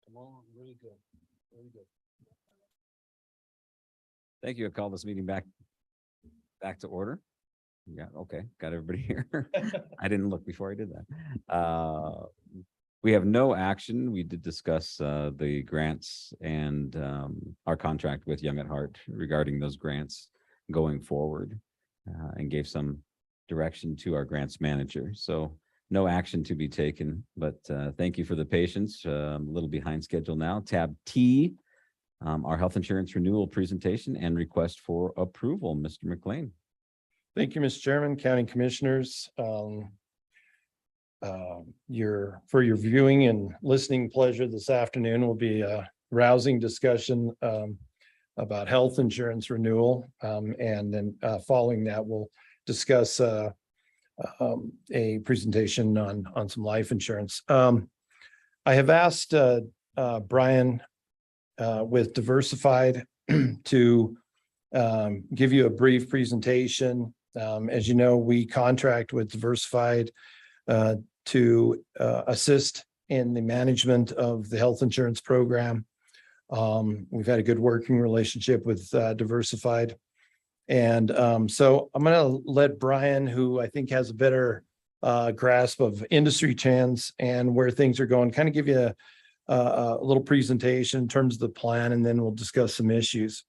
Come on, really good, really good. Thank you. I call this meeting back to order. Yeah, okay, got everybody here. I didn't look before I did that. We have no action. We did discuss the grants and our contract with Young at Heart regarding those grants going forward, and gave some direction to our grants manager. So no action to be taken, but thank you for the patience. I'm a little behind schedule now. Tab T, our health insurance renewal presentation and request for approval. Mr. McLean. Thank you, Mr. Chairman, County Commissioners. For your viewing and listening pleasure this afternoon will be a rousing discussion about health insurance renewal. And then following that, we'll discuss a presentation on some life insurance. I have asked Brian with Diversified to give you a brief presentation. As you know, we contract with Diversified to assist in the management of the health insurance program. We've had a good working relationship with Diversified. And so I'm going to let Brian, who I think has a better grasp of industry trends and where things are going, kind of give you a little presentation in terms of the plan, and then we'll discuss some issues.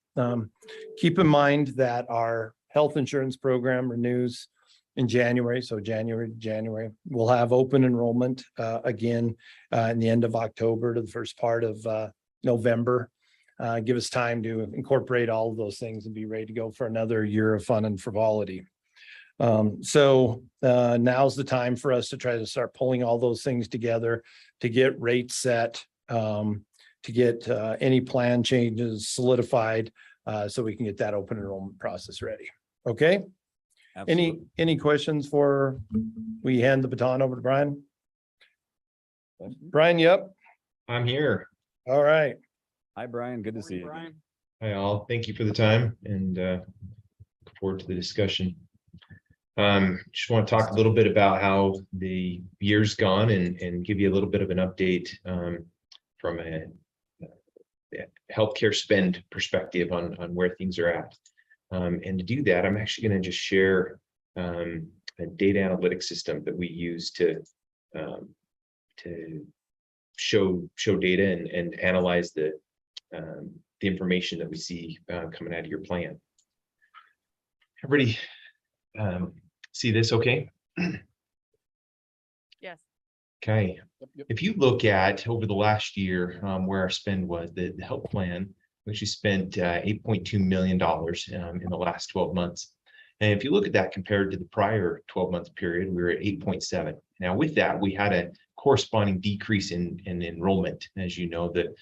Keep in mind that our health insurance program renews in January. So January, we'll have open enrollment again in the end of October to the first part of November. Give us time to incorporate all of those things and be ready to go for another year of fun and frivolity. So now's the time for us to try to start pulling all those things together to get rates set, to get any plan changes solidified, so we can get that open enrollment process ready. Okay. Absolutely. Any questions before we hand the baton over to Brian? Brian, yep. I'm here. All right. Hi, Brian. Good to see you. Brian. Hi, all. Thank you for the time and look forward to the discussion. Just want to talk a little bit about how the year's gone and give you a little bit of an update from a healthcare spend perspective on where things are at. And to do that, I'm actually going to just share a data analytics system that we use to show data and analyze the information that we see coming out of your plan. Everybody see this okay? Yes. Okay. Yep. If you look at over the last year where our spend was, the health plan, we actually spent $8.2 million in the last 12 months. And if you look at that compared to the prior 12-month period, we were at 8.7. Now with that, we had a corresponding decrease in enrollment. As you know, the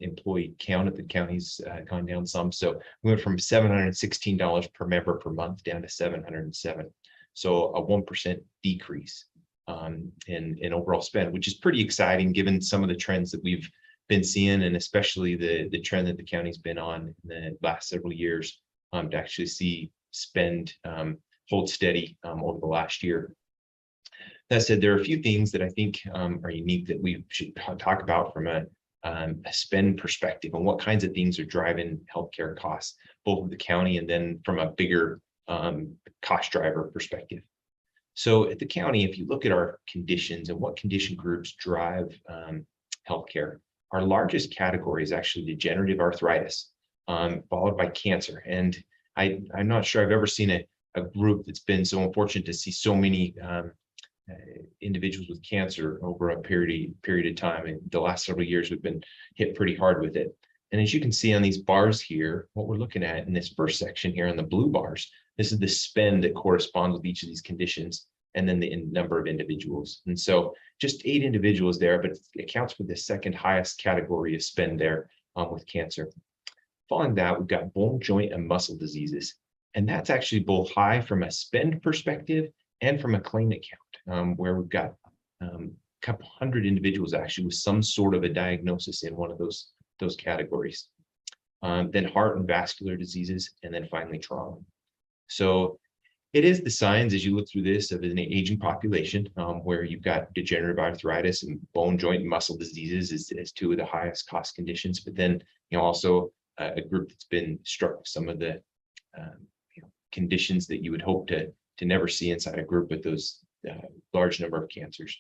employee count at the county's gone down some. So we went from $716 per member per month down to $707. So a 1% decrease in overall spend, which is pretty exciting given some of the trends that we've been seeing, and especially the trend that the county's been on in the last several years, to actually see spend hold steady over the last year. That said, there are a few things that I think are unique that we should talk about from a spend perspective and what kinds of things are driving healthcare costs, both of the county and then from a bigger cost driver perspective. So at the county, if you look at our conditions and what condition groups drive healthcare, our largest category is actually degenerative arthritis, followed by cancer. And I'm not sure I've ever seen a group that's been so unfortunate to see so many individuals with cancer over a period of time. And the last several years, we've been hit pretty hard with it. And as you can see on these bars here, what we're looking at in this first section here in the blue bars, this is the spend that corresponds with each of these conditions, and then the number of individuals. And so just 8 individuals there, but it accounts for the second highest category of spend there with cancer. Following that, we've got bone, joint, and muscle diseases. And that's actually both high from a spend perspective and from a claimant count, where we've got a couple hundred individuals actually with some sort of a diagnosis in one of those categories. Then heart and vascular diseases, and then finally trauma. So It is the signs as you look through this of an aging population, where you've got degenerative arthritis and bone, joint, and muscle diseases as two of the highest cost conditions. But then, also a group that's been struck with some of the conditions that you would hope to never see inside a group with those large number of cancers.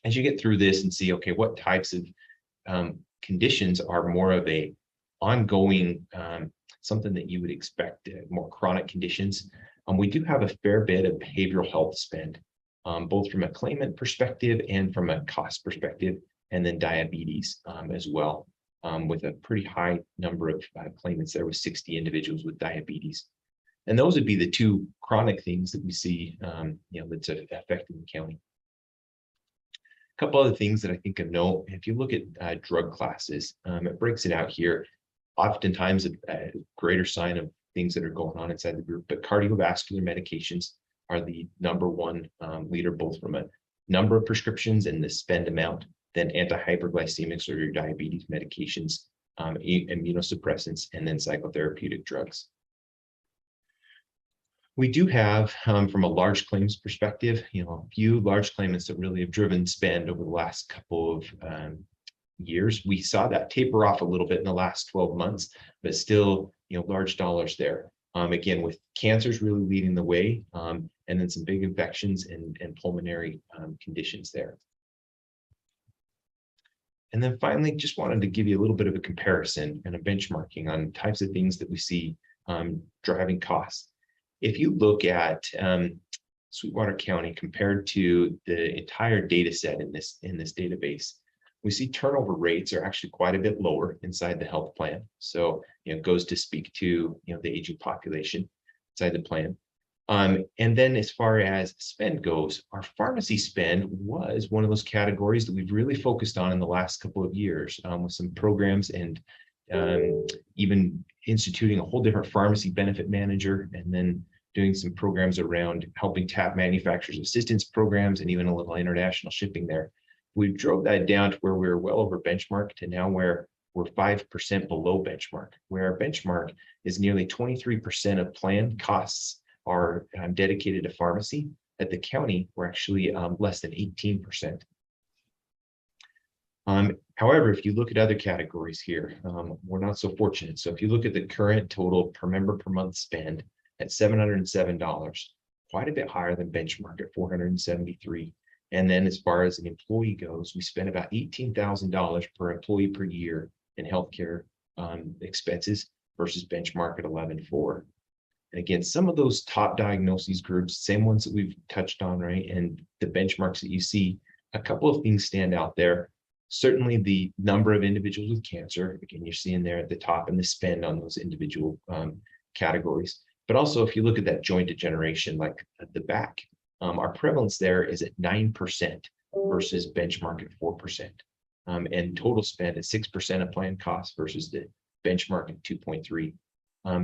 As you get through this and see, okay, what types of conditions are more of a ongoing, something that you would expect, more chronic conditions. We do have a fair bit of behavioral health spend, both from a claimant perspective and from a cost perspective, and then diabetes as well, with a pretty high number of claimants there with 60 individuals with diabetes. And those would be the two chronic things that we see, that's affecting the county. A couple other things that I think of note, if you look at drug classes, it breaks it out here. Oftentimes a greater sign of things that are going on inside the group, but cardiovascular medications are the number one leader, both from a number of prescriptions and the spend amount, then antihyperglycemics or your diabetes medications, immunosuppressants, and then psychotherapeutic drugs. We do have, from a large claims perspective, a few large claimants that really have driven spend over the last couple of years. We saw that taper off a little bit in the last 12 months, but still, large dollars there. Again, with cancers really leading the way, and then some big infections and pulmonary conditions there. And then finally, just wanted to give you a little bit of a comparison and a benchmarking on types of things that we see driving costs. If you look at Sweetwater County compared to the entire data set in this database, we see turnover rates are actually quite a bit lower inside the health plan. So, it goes to speak to, the aging population inside the plan. And then as far as spend goes, our pharmacy spend was one of those categories that we've really focused on in the last couple of years, with some programs and even instituting a whole different pharmacy benefit manager, and then doing some programs around helping tap manufacturers assistance programs and even a little international shipping there. We drove that down to where we were well over benchmark to now where we're 5% below benchmark, where our benchmark is nearly 23% of plan costs are dedicated to pharmacy. At the county, we're actually less than 18%. However, if you look at other categories here, we're not so fortunate. So if you look at the current total per member per month spend at $707, quite a bit higher than benchmark at $473. And then as far as an employee goes, we spend about $18,000 per employee per year in healthcare expenses versus benchmark at $11,400. And again, some of those top diagnoses groups, same ones that we've touched on, right? And the benchmarks that you see, a couple of things stand out there. Certainly the number of individuals with cancer, again, you're seeing there at the top, and the spend on those individual categories. But also if you look at that joint degeneration, like at the back, our prevalence there is at 9% versus benchmark at 4%. And total spend at 6% of planned costs versus the benchmark at 2.3%.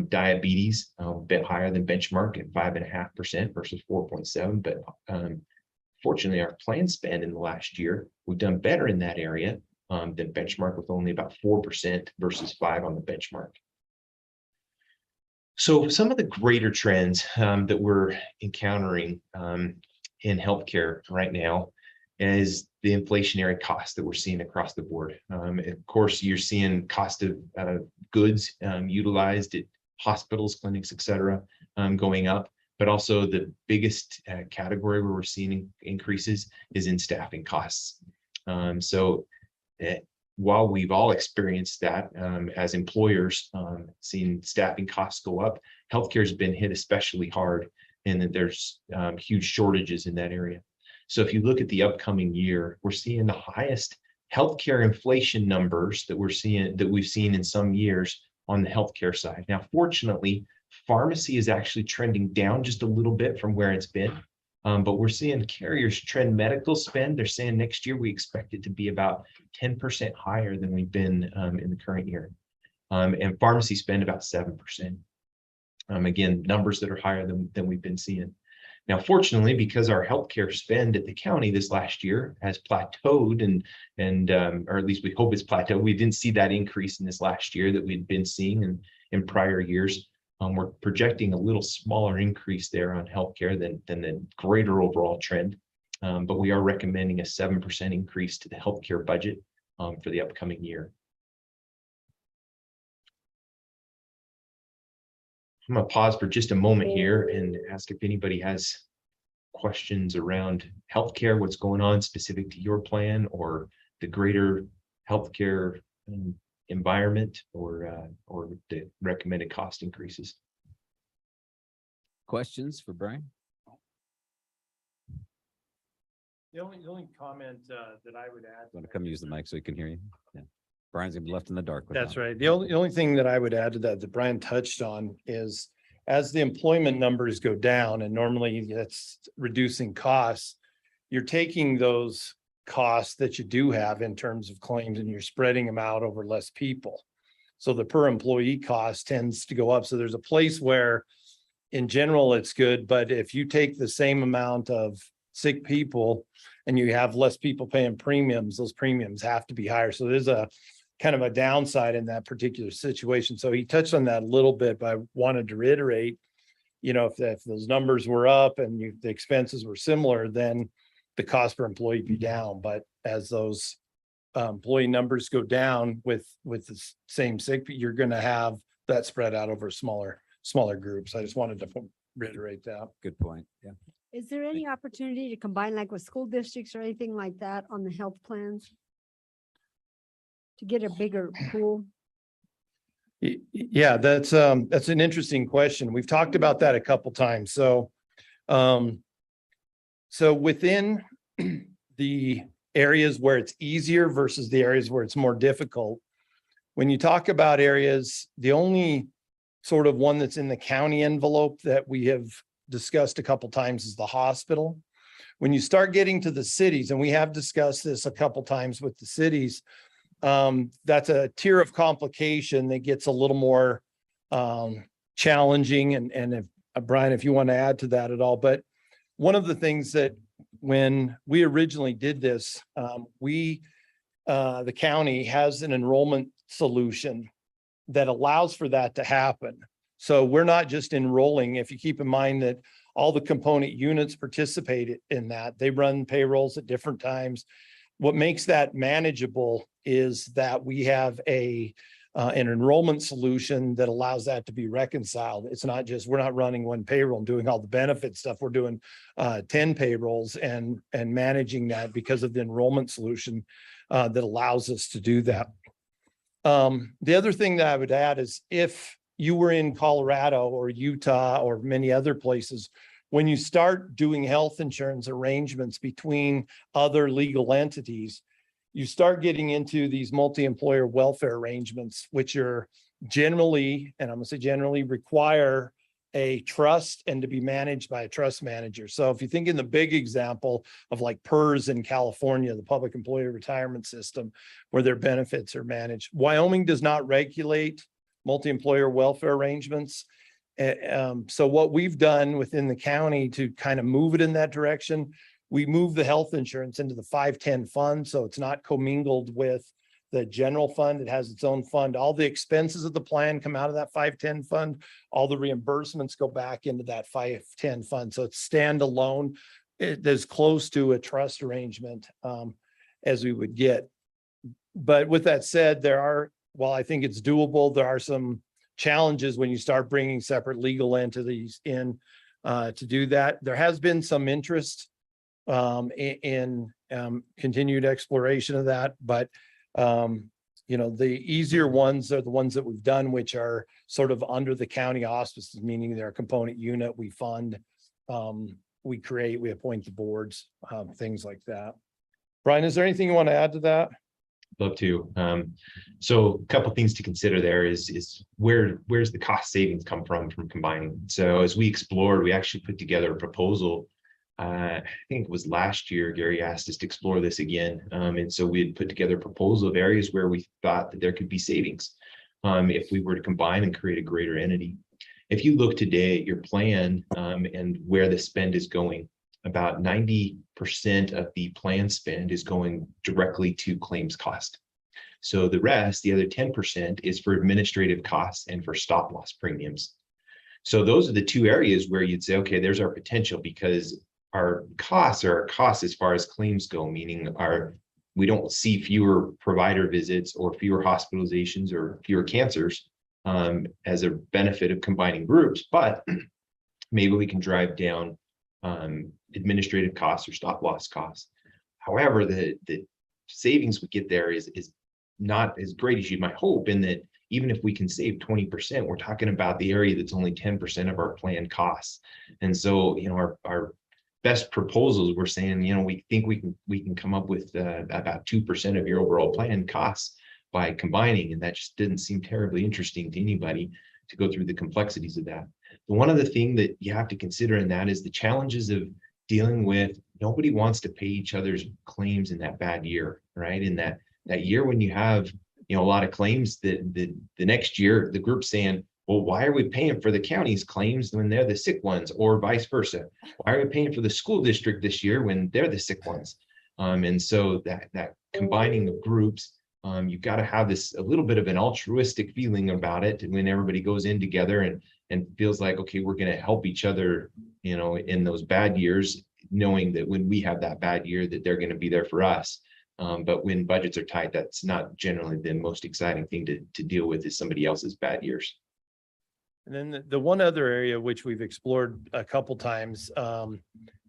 Diabetes, a bit higher than benchmark at 5.5% versus 4.7%. But fortunately, our plan spend in the last year, we've done better in that area than benchmark, with only about 4% versus 5% on the benchmark. So some of the greater trends that we're encountering in healthcare right now is the inflationary cost that we're seeing across the board. Of course, you're seeing cost of goods utilized at hospitals, clinics, et cetera, going up. But also the biggest category where we're seeing increases is in staffing costs. While we've all experienced that as employers, seeing staffing costs go up, healthcare has been hit especially hard, and that there's huge shortages in that area. So if you look at the upcoming year, we're seeing the highest healthcare inflation numbers that we've seen in some years on the healthcare side. Now, fortunately, pharmacy is actually trending down just a little bit from where it's been. But we're seeing carriers trend medical spend. They're saying next year we expect it to be about 10% higher than we've been in the current year. And pharmacy spend about 7%. Again, numbers that are higher than we've been seeing. Now, fortunately, because our healthcare spend at the county this last year has plateaued, or at least we hope it's plateaued. We didn't see that increase in this last year that we'd been seeing in prior years. We're projecting a little smaller increase there on healthcare than the greater overall trend. But we are recommending a 7% increase to the healthcare budget for the upcoming year. I'm going to pause for just a moment here and ask if anybody has questions around healthcare, what's going on specific to your plan or the greater healthcare environment or the recommended cost increases. Questions for Brian? The only comment that I would add. Want to come use the mic so he can hear you? Yeah. Brian's gonna be left in the dark. That's right. The only thing that I would add to that Brian touched on is as the employment numbers go down, and normally that's reducing costs, you're taking those costs that you do have in terms of claims and you're spreading them out over less people. So the per employee cost tends to go up. So there's a place where in general it's good, but if you take the same amount of sick people and you have less people paying premiums, those premiums have to be higher. So there's a kind of a downside in that particular situation. So he touched on that a little bit, but I wanted to reiterate, you know, if those numbers were up and the expenses were similar, then the cost per employee be down. But as those employee numbers go down with the same sick, you're going to have that spread out over smaller groups. I just wanted to reiterate that. Good point. Yeah. Is there any opportunity to combine like with school districts or anything like that on the health plans? To get a bigger pool? Yeah, that's an interesting question. We've talked about that a couple times. So within the areas where it's easier versus the areas where it's more difficult, when you talk about areas, the only sort of one that's in the county envelope that we have discussed a couple times is the hospital. When you start getting to the cities, and we have discussed this a couple times with the cities, that's a tier of complication that gets a little more challenging. And if Brian, if you want to add to that at all, but one of the things that when we originally did this, the county has an enrollment solution that allows for that to happen. So we're not just enrolling. If you keep in mind that all the component units participate in that, they run payrolls at different times. What makes that manageable is that we have an enrollment solution that allows that to be reconciled. It's not just, we're not running one payroll and doing all the benefit stuff. We're doing 10 payrolls and managing that because of the enrollment solution that allows us to do that. The other thing that I would add is if you were in Colorado or Utah or many other places, when you start doing health insurance arrangements between other legal entities, you start getting into these multi-employer welfare arrangements, which are generally, and I'm going to say generally, require a trust and to be managed by a trust manager. So if you think in the big example of like PERS in California, the Public Employee Retirement System, where their benefits are managed, Wyoming does not regulate multi-employer welfare arrangements. So what we've done within the county to kind of move it in that direction, we move the health insurance into the 510 fund. So it's not commingled with the general fund. It has its own fund. All the expenses of the plan come out of that 510 fund. All the reimbursements go back into that 510 fund. So it's standalone. It is close to a trust arrangement as we would get. But with that said, while I think it's doable, there are some challenges when you start bringing separate legal entities in to do that. There has been some interest in continued exploration of that, but the easier ones are the ones that we've done, which are sort of under the county auspices, meaning they're a component unit. We fund, we create, we appoint the boards, things like that. Brian, is there anything you want to add to that? Love to. So a couple things to consider there is where's the cost savings come from combining. So as we explored, we actually put together a proposal. I think it was last year, Gary asked us to explore this again. And so we had put together a proposal of areas where we thought that there could be savings if we were to combine and create a greater entity. If you look today at your plan and where the spend is going, about 90% of the plan spend is going directly to claims cost. So the rest, the other 10%, is for administrative costs and for stop loss premiums. So those are the two areas where you'd say, okay, there's our potential, because our costs are our costs as far as claims go, meaning we don't see fewer provider visits or fewer hospitalizations or fewer cancers as a benefit of combining groups, but maybe we can drive down administrative costs or stop loss costs. However, the savings we get there is not as great as you might hope, in that even if we can save 20%, we're talking about the area that's only 10% of our planned costs. And so, our best proposals, we're saying, we think we can come up with about 2% of your overall planned costs by combining, and that just didn't seem terribly interesting to anybody to go through the complexities of that. But one other thing that you have to consider in that is the challenges of dealing with, nobody wants to pay each other's claims in that bad year, right? In that year when you have a lot of claims, that the next year the group's saying, well, why are we paying for the county's claims when they're the sick ones, or vice versa? Why are we paying for the school district this year when they're the sick ones? And so that combining of groups, you've got to have a little bit of an altruistic feeling about it when everybody goes in together and feels like, okay, we're going to help each other, in those bad years, knowing that when we have that bad year, that they're going to be there for us. But when budgets are tight, that's not generally the most exciting thing to deal with, is somebody else's bad years. And then the one other area which we've explored a couple times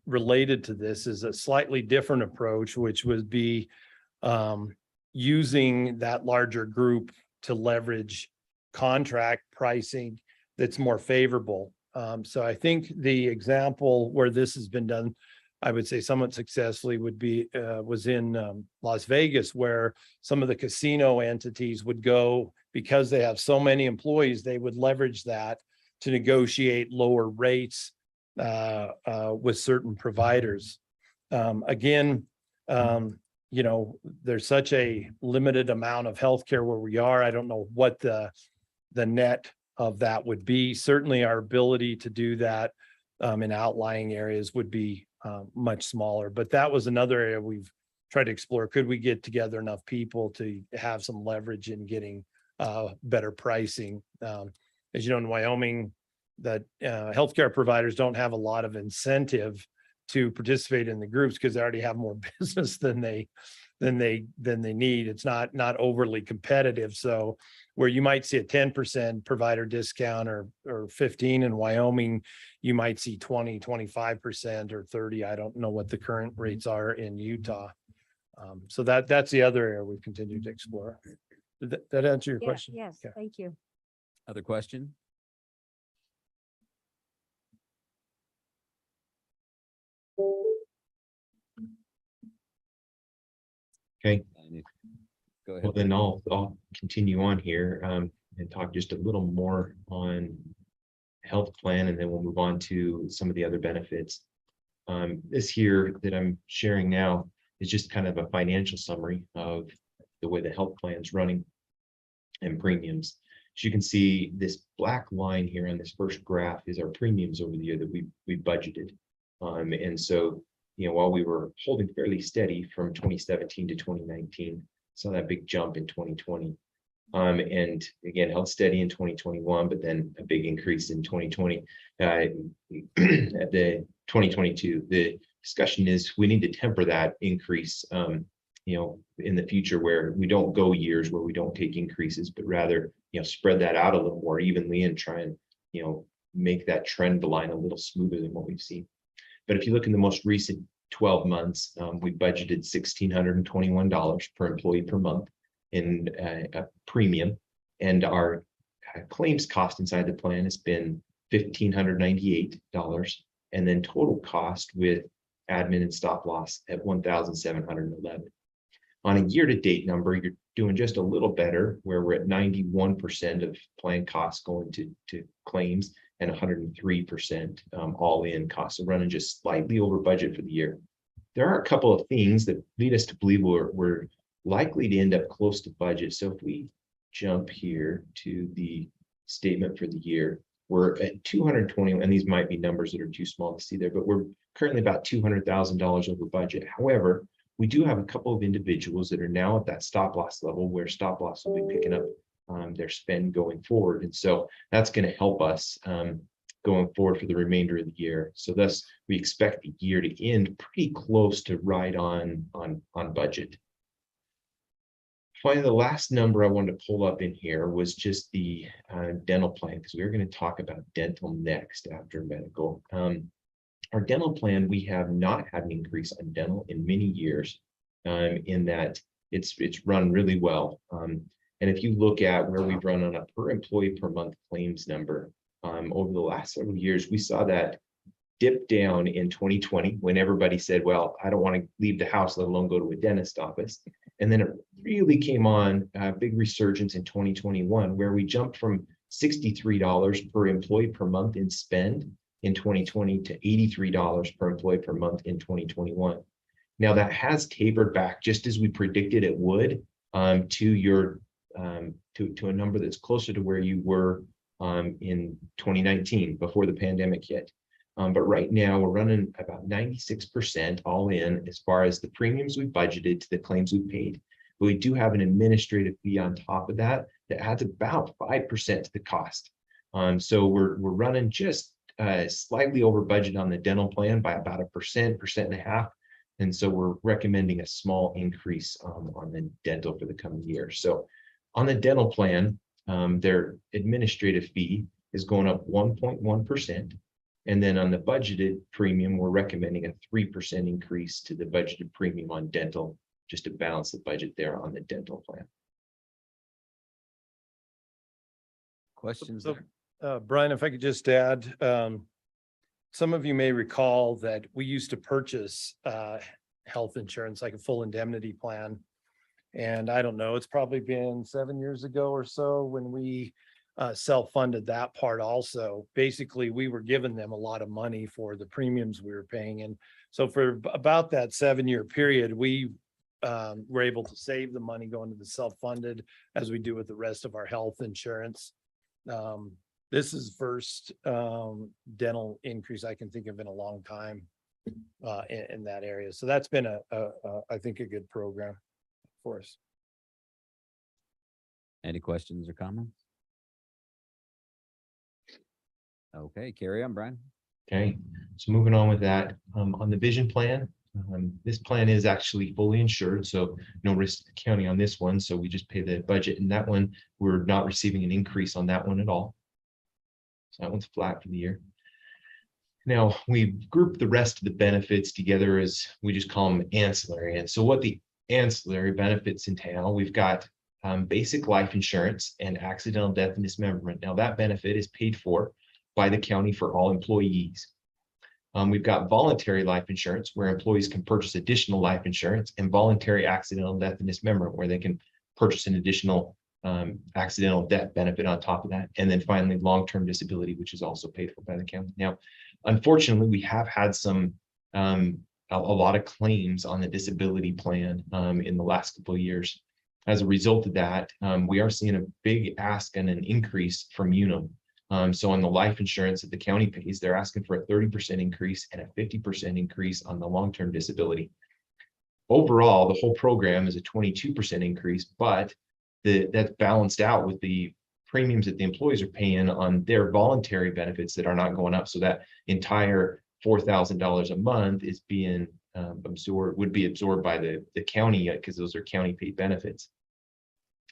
related to this is a slightly different approach, which would be using that larger group to leverage contract pricing that's more favorable. So I think the example where this has been done, I would say somewhat successfully, was in Las Vegas, where some of the casino entities would go, because they have so many employees, they would leverage that to negotiate lower rates with certain providers. Again, there's such a limited amount of healthcare where we are. I don't know what the net of that would be. Certainly our ability to do that in outlying areas would be much smaller, but that was another area we've tried to explore. Could we get together enough people to have some leverage in getting better pricing? As you know, in Wyoming, that healthcare providers don't have a lot of incentive to participate in the groups, because they already have more business than they need. It's not overly competitive. So where you might see a 10% provider discount or 15 in Wyoming, you might see 20, 25% or 30. I don't know what the current rates are in Utah. So that's the other area we've continued to explore. Did that answer your question? Yes, Okay. thank you. Other question? Okay. Go ahead. Well, then I'll continue on here and talk just a little more on health plan, and then we'll move on to some of the other benefits. This here that I'm sharing now is just kind of a financial summary of the way the health plan is running and premiums. As you can see, this black line here on this first graph is our premiums over the year that we budgeted. And so, while we were holding fairly steady from 2017 to 2019, saw that big jump in 2020. And again, held steady in 2021, but then a big increase in 2020. At the 2022, the discussion is we need to temper that increase, in the future, where we don't go years where we don't take increases, but rather, spread that out a little more evenly and try and, make that trend line a little smoother than what we've seen. But if you look in the most recent 12 months, we budgeted $1,621 per employee per month in a premium, and our claims cost inside the plan has been $1,598, and then total cost with admin and stop loss at $1,711. On a year-to-date number, you're doing just a little better, where we're at 91% of plan costs going to claims and 103% all in costs, so running just slightly over budget for the year. There are a couple of things that lead us to believe we're likely to end up close to budget. So if we jump here to the statement for the year, we're at 220, and these might be numbers that are too small to see there, but we're currently about $200,000 over budget. However, we do have a couple of individuals that are now at that stop loss level, where stop loss will be picking up their spend going forward. And so that's going to help us going forward for the remainder of the year. So thus, we expect the year to end pretty close to right on budget. Finally, the last number I wanted to pull up in here was just the dental plan, because we are going to talk about dental next after medical. Our dental plan, we have not had an increase on dental in many years, in that it's run really well. And if you look at where we've run on a per employee per month claims number, over the last several years, we saw that dip down in 2020 when everybody said, well, I don't want to leave the house, let alone go to a dentist office. And then it really came on a big resurgence in 2021, where we jumped from $63 per employee per month in spend in 2020 to $83 per employee per month in 2021. Now that has tapered back just as we predicted it would, to a number that's closer to where you were in 2019 before the pandemic hit. But right now we're running about 96% all in as far as the premiums we budgeted to the claims we paid. But we do have an administrative fee on top of that that adds about 5% to the cost. So we're running just slightly over budget on the dental plan by about 1.5%. And so we're recommending a small increase on the dental for the coming year. So on the dental plan, their administrative fee is going up 1.1%. And then on the budgeted premium, we're recommending a 3% increase to the budgeted premium on dental, just to balance the budget there on the dental plan. Questions So, there? Brian, if I could just add, some of you may recall that we used to purchase health insurance, like a full indemnity plan. And I don't know, it's probably been 7 years ago or so when we self-funded that part also. Basically, we were giving them a lot of money for the premiums we were paying. And so for about that 7-year period, we were able to save the money going to the self-funded, as we do with the rest of our health insurance. This is first dental increase I can think of in a long time in that area. So that's been I think a good program for us. Any questions or comments? Okay, carry on, Brian. Okay, so moving on with that, on the vision plan, this plan is actually fully insured, so no risk to the county on this one. So we just pay the budget, and that one, we're not receiving an increase on that one at all. So that one's flat for the year. Now, we've grouped the rest of the benefits together as we just call them ancillary. And so what the ancillary benefits entail, we've got basic life insurance and accidental death and dismemberment. Now that benefit is paid for by the county for all employees. We've got voluntary life insurance where employees can purchase additional life insurance, and voluntary accidental death and dismemberment where they can purchase an additional accidental death benefit on top of that. And then finally, long-term disability, which is also paid for by the county. Now, unfortunately, we have had some a lot of claims on the disability plan in the last couple of years. As a result of that, we are seeing a big ask and an increase from Unum. So on the life insurance that the county pays, they're asking for a 30% increase and a 50% increase on the long-term disability. Overall, the whole program is a 22% increase, but that's balanced out with the premiums that the employees are paying on their voluntary benefits that are not going up. So that entire $4,000 a month is being would be absorbed by the county, because those are county paid benefits.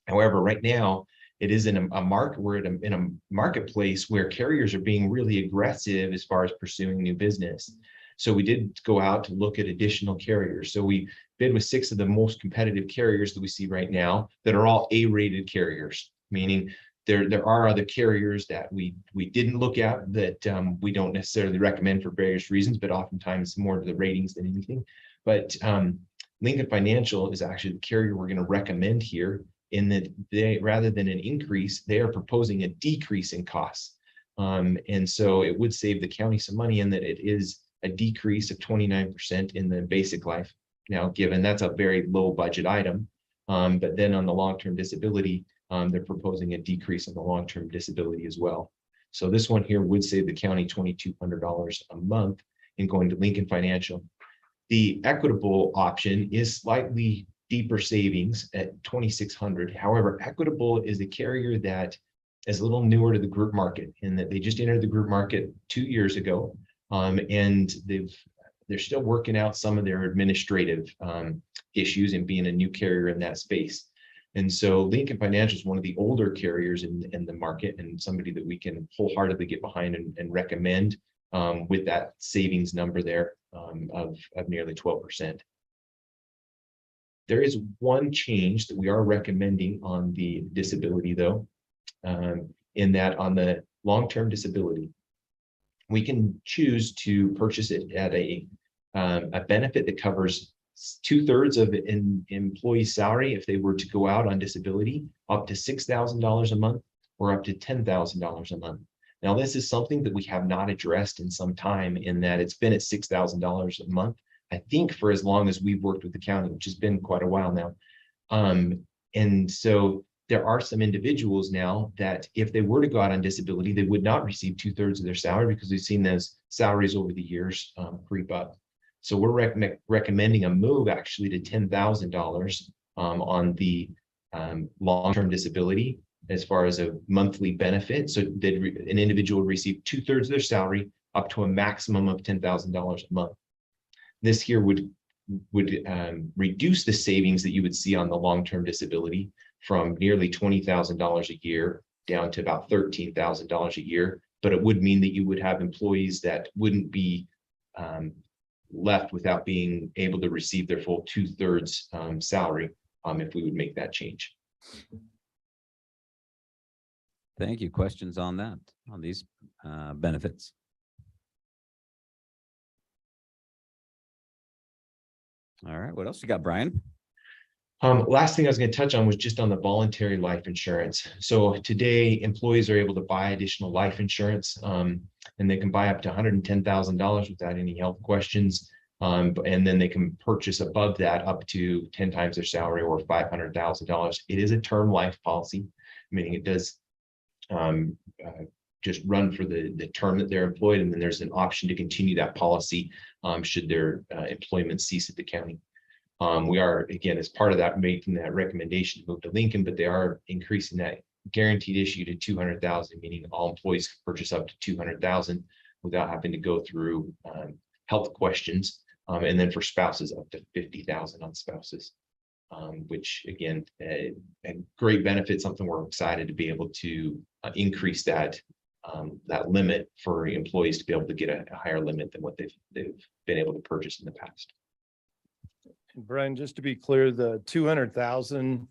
However, right now, it is in a market, we're in a marketplace where carriers are being really aggressive as far as pursuing new business. So we did go out to look at additional carriers. So we bid with 6 of the most competitive carriers that we see right now that are all A-rated carriers, meaning there are other carriers that we didn't look at that we don't necessarily recommend for various reasons, but oftentimes more to the ratings than anything. But Lincoln Financial is actually the carrier we're going to recommend here, in that they, rather than an increase, they are proposing a decrease in costs. And so it would save the county some money in that it is a decrease of 29% in the basic life. Now, given that's a very low budget item, but then on the long-term disability, they're proposing a decrease in the long-term disability as well. So this one here would save the county $2,200 a month in going to Lincoln Financial. The equitable option is slightly deeper savings at $2,600. However, Equitable is a carrier that is a little newer to the group market in that they just entered the group market 2 years ago. And they're still working out some of their administrative issues and being a new carrier in that space. And so Lincoln Financial is one of the older carriers in the market, and somebody that we can wholeheartedly get behind and recommend with that savings number there of nearly 12%. There is one change that we are recommending on the disability, though, in that on the long-term disability, we can choose to purchase it at a benefit that covers 2/3 of an employee's salary if they were to go out on disability, up to $6,000 a month or up to $10,000 a month. Now, this is something that we have not addressed in some time, in that it's been at $6,000 a month, I think, for as long as we've worked with the county, which has been quite a while now. And so there are some individuals now that if they were to go out on disability, they would not receive 2/3 of their salary, because we've seen those salaries over the years creep up. So we're recommending a move actually to $10,000 on the long-term disability as far as a monthly benefit. So that an individual would receive 2/3 of their salary up to a maximum of $10,000 a month. This here would reduce the savings that you would see on the long-term disability from nearly $20,000 a year down to about $13,000 a year. But it would mean that you would have employees that wouldn't be left without being able to receive their full 2/3 salary if we would make that change. Thank you. Questions on that, on these benefits? All right, what else you got, Brian? Last thing I was going to touch on was just on the voluntary life insurance. So today, employees are able to buy additional life insurance, and they can buy up to $110,000 without any health questions. And then they can purchase above that up to 10 times their salary, or $500,000. It is a term life policy, meaning it does just run for the term that they're employed, and then there's an option to continue that policy should their employment cease at the county. We are, again, as part of that, making that recommendation to move to Lincoln, but they are increasing that guaranteed issue to 200,000, meaning all employees can purchase up to 200,000 without having to go through health questions. And then for spouses, up to 50,000 on spouses, which again, a great benefit, something we're excited to be able to increase that limit for employees to be able to get a higher limit than what they've been able to purchase in the past. Brian, just to be clear, the 200,000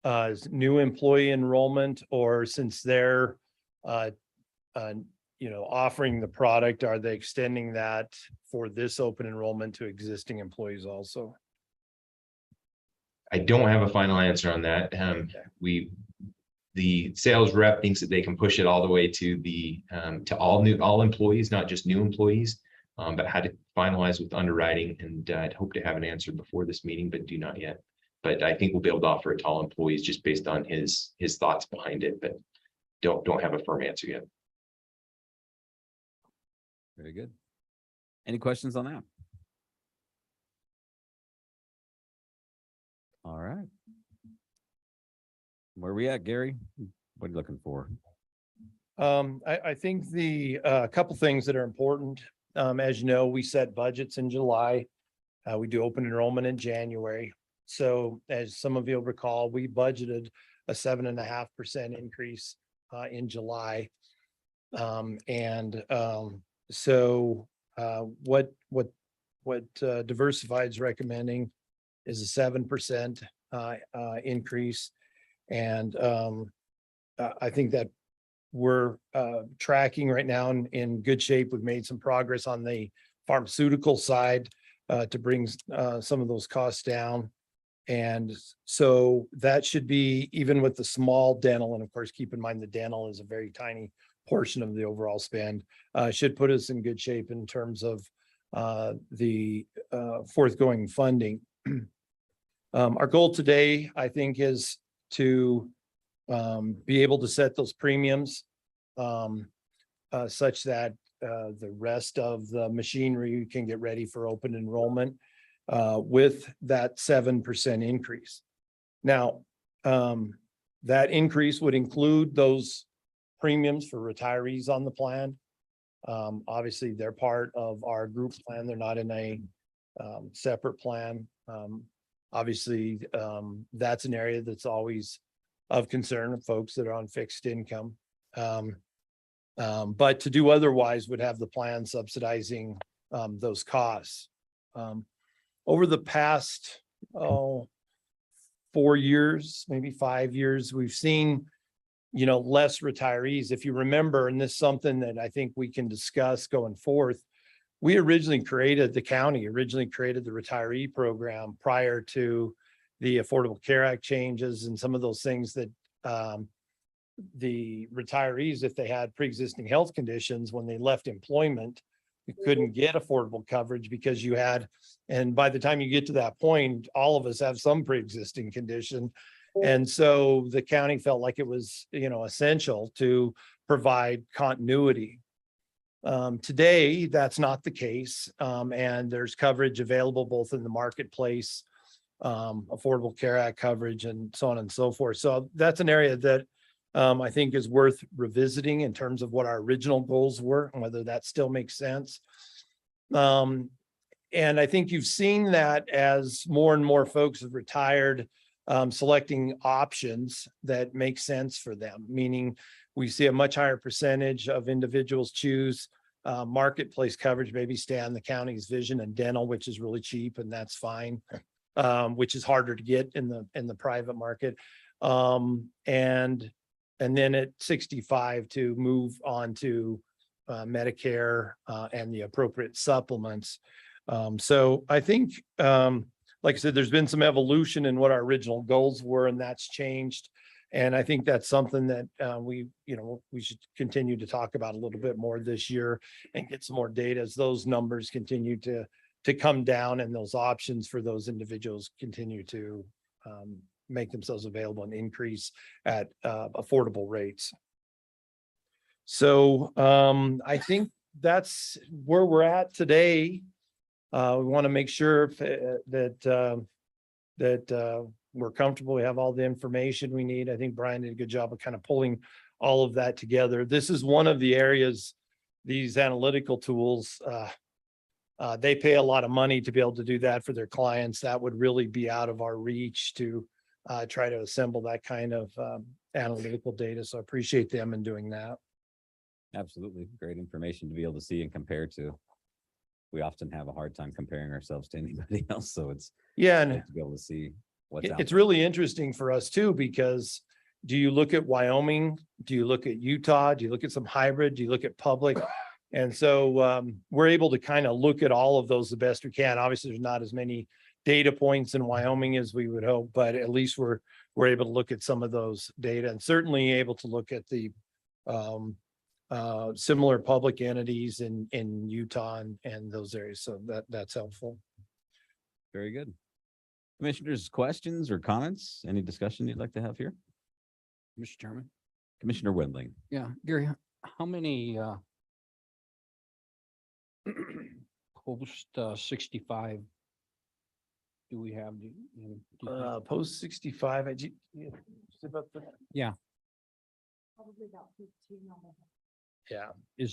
is new employee enrollment, or since they're offering the product, are they extending that for this open enrollment to existing employees also? I don't have a final answer on that. The sales rep thinks that they can push it all the way to all employees, not just new employees. But had to finalize with underwriting, and I'd hope to have an answer before this meeting, but do not yet. But I think we'll be able to offer it to all employees just based on his thoughts behind it, but don't have a firm answer yet. Very good. Any questions on that? All right. Where are we at, Gary? What are you looking for? I think the couple things that are important. As you know, we set budgets in July. We do open enrollment in January. So as some of you'll recall, we budgeted a 7.5% increase in July. So what Diversified's recommending is a 7% increase. And I think that we're tracking right now in good shape. We've made some progress on the pharmaceutical side to bring some of those costs down. And so that should be, even with the small dental, and of course, keep in mind the dental is a very tiny portion of the overall spend, should put us in good shape in terms of the forthgoing funding. Our goal today, I think, is to be able to set those premiums such that the rest of the machinery can get ready for open enrollment with that 7% increase. Now, that increase would include those premiums for retirees on the plan. Obviously, they're part of our group plan. They're not in a separate plan. Obviously, that's an area that's always of concern of folks that are on fixed income. But to do otherwise would have the plan subsidizing those costs. Over the past 4 years, maybe 5 years, we've seen, less retirees. If you remember, and this is something that I think we can discuss going forth, the county originally created the retiree program prior to the Affordable Care Act changes and some of those things that the retirees, if they had pre-existing health conditions, when they left employment, you couldn't get affordable coverage because and by the time you get to that point, all of us have some pre-existing condition. And so the county felt like it was, essential to provide continuity. Today, that's not the case. And there's coverage available both in the marketplace, Affordable Care Act coverage, and so on and so forth. So that's an area that I think is worth revisiting in terms of what our original goals were and whether that still makes sense. And I think you've seen that as more and more folks have retired, selecting options that make sense for them, meaning we see a much higher percentage of individuals choose marketplace coverage, maybe stay on the county's vision and dental, which is really cheap, and that's fine, which is harder to get in the private market. And then at 65 to move on to Medicare and the appropriate supplements. So I think, like I said, there's been some evolution in what our original goals were, and that's changed. And I think that's something that we should continue to talk about a little bit more this year and get some more data as those numbers continue to come down and those options for those individuals continue to make themselves available and increase at affordable rates. So I think that's where we're at today. We want to make sure that we're comfortable. We have all the information we need. I think Brian did a good job of kind of pulling all of that together. This is one of the areas, these analytical tools, they pay a lot of money to be able to do that for their clients. That would really be out of our reach to try to assemble that kind of analytical data. So I appreciate them in doing that. Absolutely. Great information to be able to see and compare to. We often have a hard time comparing ourselves to anybody else. So it's And great to be able to see what's out it's there. really interesting for us too, because do you look at Wyoming? Do you look at Utah? Do you look at some hybrid? Do you look at public? And so we're able to kind of look at all of those the best we can. Obviously, there's not as many data points in Wyoming as we would hope, but at least we're able to look at some of those data, and certainly able to look at the similar public entities in Utah and those areas. So that's helpful. Very good. Commissioners, questions or comments? Any discussion you'd like to have here? Mr. Chairman. Commissioner Wendling. Yeah, Gary, how many post 65 do we have? Do you think? Post 65, Yeah, Probably about 15 on the yeah,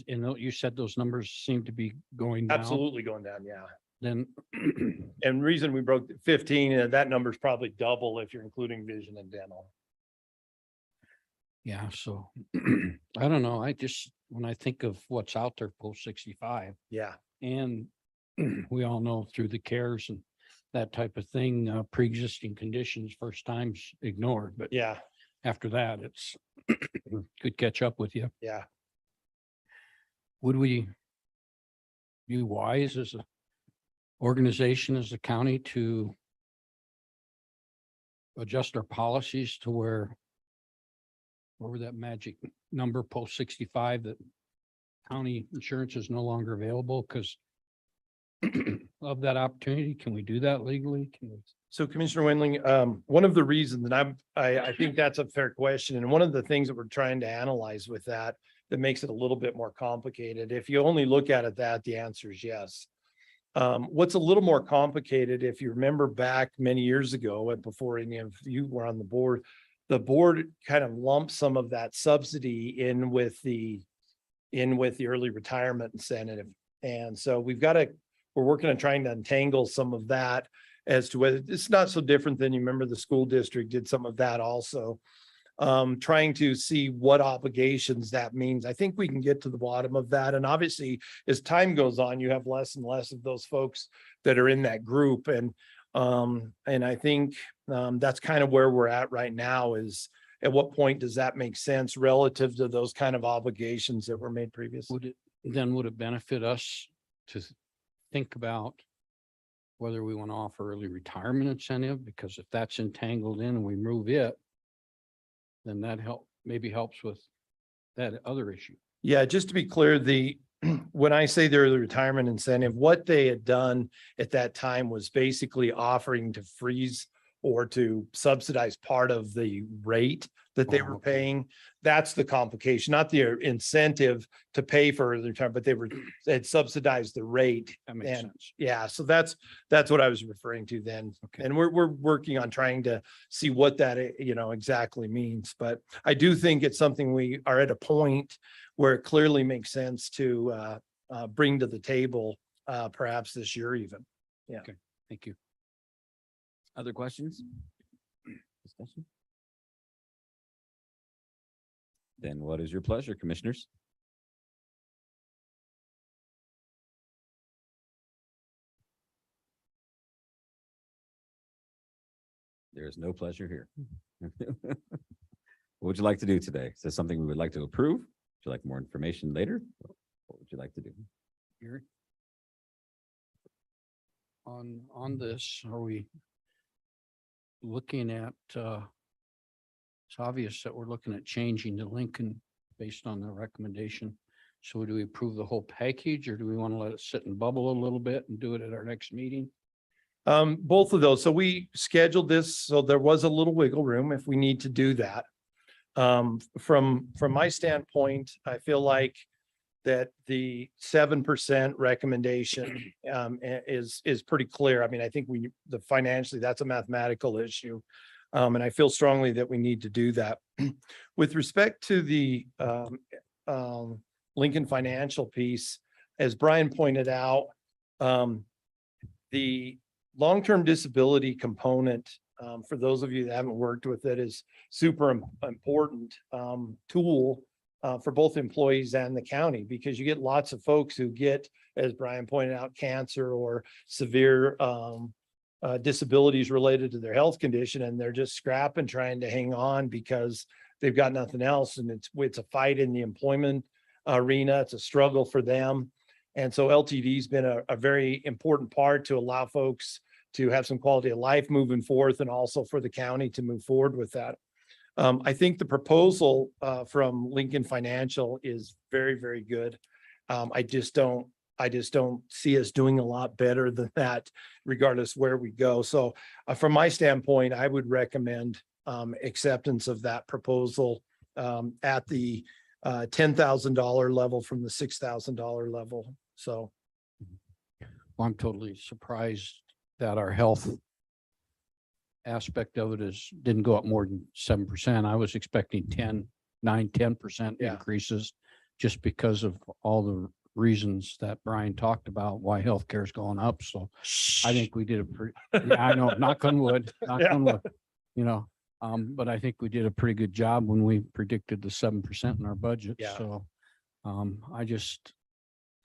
and you said those numbers seem to be going down. absolutely going down. Yeah. Then, And reason we broke 15, that number is probably double if you're including vision and dental. yeah, so I don't know. When I think of what's out there post 65, Yeah. and we all know through the cares and that type of thing, pre-existing conditions, first times ignored, but Yeah. after that, it's could catch up with you. Yeah. Would we be wise as a organization, as a county, to adjust our policies to where that magic number post 65 that county insurance is no longer available because of that opportunity? Can we do that legally? So Commissioner Wendling, one of the reasons that I think that's a fair question. And one of the things that we're trying to analyze with that makes it a little bit more complicated. If you only look at it the answer is yes. What's a little more complicated, if you remember back many years ago, before any of you were on the board, the board kind of lumped some of that subsidy in with the early retirement incentive. And so we're working on trying to untangle some of that as to whether it's not so different than you remember the school district did some of that also. Trying to see what obligations that means. I think we can get to the bottom of that. And obviously, as time goes on, you have less and less of those folks that are in that group. And I think that's kind of where we're at right now is at what point does that make sense relative to those kind of obligations that were made previously? Would it benefit us to think about whether we want to offer early retirement incentive? Because if that's entangled in and we move it, then that maybe helps with that other issue. Yeah, just to be clear, when I say they're the retirement incentive, what they had done at that time was basically offering to freeze or to subsidize part of the rate that they Oh, were okay. paying. That's the complication, not the incentive to pay for early retirement, but they subsidized the rate. That makes And sense. yeah, so that's what I was referring to then. Okay. And we're working on trying to see what that, exactly means. But I do think it's something we are at a point where it clearly makes sense to bring to the table, perhaps this year even. Thank you. Other questions? Discussion? Then what is your pleasure, commissioners? There is no pleasure here. What would you like to do today? Is this something we would like to approve? Would you like more information later? What would you like to do? Gary? On this, are we looking at, it's obvious that we're looking at changing the Lincoln based on the recommendation. So do we approve the whole package or do we want to let it sit and bubble a little bit and do it at our next meeting? Both of those. So we scheduled this, so there was a little wiggle room if we need to do that. From my standpoint, I feel like that the 7% recommendation is pretty clear. I mean, I think financially, that's a mathematical issue. And I feel strongly that we need to do that. With respect to the Lincoln Financial piece, as Brian pointed out, the long-term disability component, for those of you that haven't worked with it, is super important tool for both employees and the county, because you get lots of folks who get, as Brian pointed out, cancer or severe disabilities related to their health condition, and they're just scrapping, trying to hang on because they've got nothing else. And it's a fight in the employment arena. It's a struggle for them. And so LTD's been a very important part to allow folks to have some quality of life moving forth, and also for the county to move forward with that. I think the proposal from Lincoln Financial is very, very good. I just don't see us doing a lot better than that, regardless where we go. So from my standpoint, I would recommend acceptance of that proposal at the $10,000 level from the $6,000 level. So. Well, I'm totally surprised that our health aspect of it didn't go up more than 7%. I was expecting 9-10% Yeah. increases just because of all the reasons that Brian talked about why healthcare is going up. So I think we did I know, knock on wood, but I think we did a pretty good job when we predicted the 7% in our budget. Yeah. So I just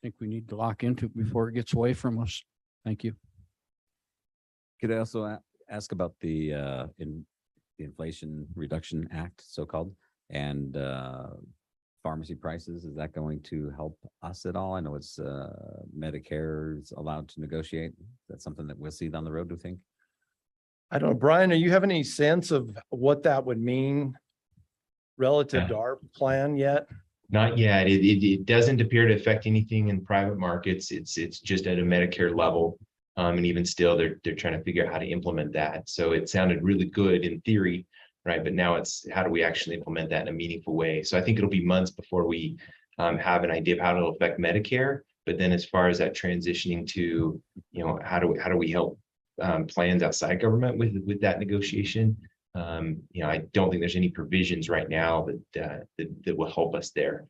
think we need to lock into it before it gets away from us. Thank you. Could I also ask about the Inflation Reduction Act, so-called, and pharmacy prices? Is that going to help us at all? I know it's Medicare is allowed to negotiate. Is that something that we'll see down the road, do you think? I don't know, Brian, do you have any sense of what that would mean relative to our plan yet? Not yet. It doesn't appear to affect anything in private markets. It's just at a Medicare level. And even still, they're trying to figure out how to implement that. So it sounded really good in theory, right? But now it's how do we actually implement that in a meaningful way? So I think it'll be months before we have an idea of how it'll affect Medicare. But then as far as that transitioning to, how do we help plans outside government with that negotiation? I don't think there's any provisions right now that will help us there.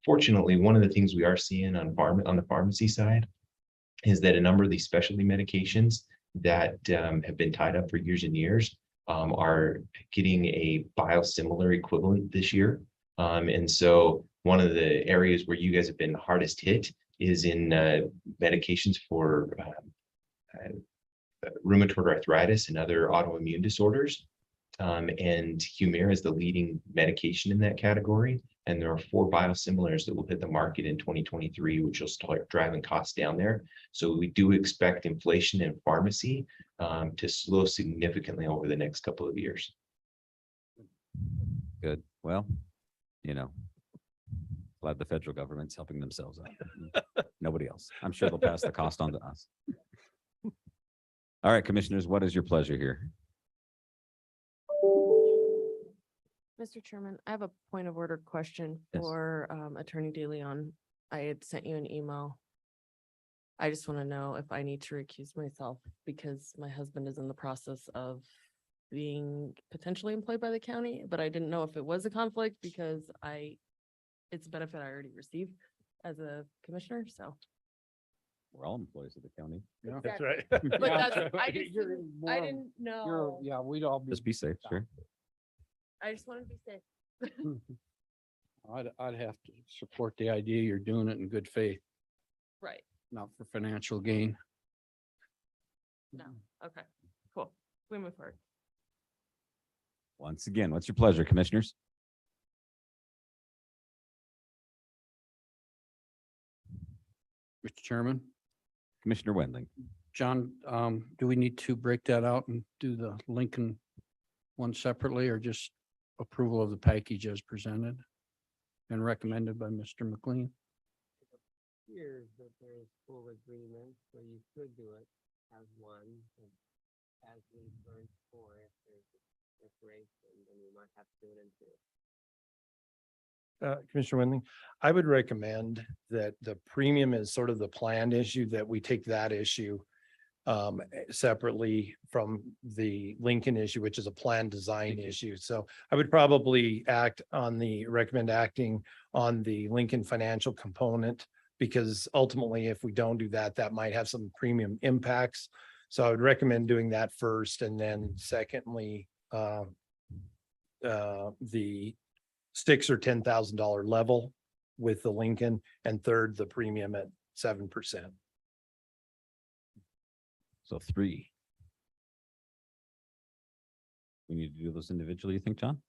Fortunately, one of the things we are seeing on the pharmacy side is that a number of these specialty medications that have been tied up for years and years are getting a biosimilar equivalent this year. And so one of the areas where you guys have been hardest hit is in medications for rheumatoid arthritis and other autoimmune disorders. And Humira is the leading medication in that category. And there are 4 biosimilars that will hit the market in 2023, which will start driving costs down there. So we do expect inflation in pharmacy to slow significantly over the next couple of years. Good. Well, glad the federal government's helping themselves out. Nobody else. I'm sure they'll pass the cost on to us. All right, commissioners, what is your pleasure here? Mr. Chairman, I have a point of order question Yes. for Attorney DeLeon. I had sent you an email. I just want to know if I need to recuse myself because my husband is in the process of being potentially employed by the county, but I didn't know if it was a conflict because it's a benefit I already received as a commissioner, so. We're all employees of the county. Yeah. That's right. But Yeah, that's, I just, you're didn't- more I of- didn't know. Yeah, we'd all be. Just be safe, sure. I just want to be safe. I'd have to support the idea you're doing it in good faith, Right, not for financial gain. no, okay, cool. We move forward. Once again, what's your pleasure, commissioners? Mr. Chairman, Commissioner Wendling. John, do we need to break that out and do the Lincoln one separately or just approval of the package as presented and recommended by Mr. McLean? Appears that there is full agreement, so you could do it as one, and as we learned before, if there's a separation, then you might have to do it in two. Commissioner Wendling, I would recommend that the premium is sort of the planned issue, that we take that issue separately from the Lincoln issue, which is a plan design issue. So I would probably recommend acting on the Lincoln financial component, because ultimately, if we don't do that, that might have some premium impacts. So I would recommend doing that first, and then secondly, the $6,000 or $10,000 level with the Lincoln, and third, the premium at 7%. So 3. We need to do those individually, you think, John?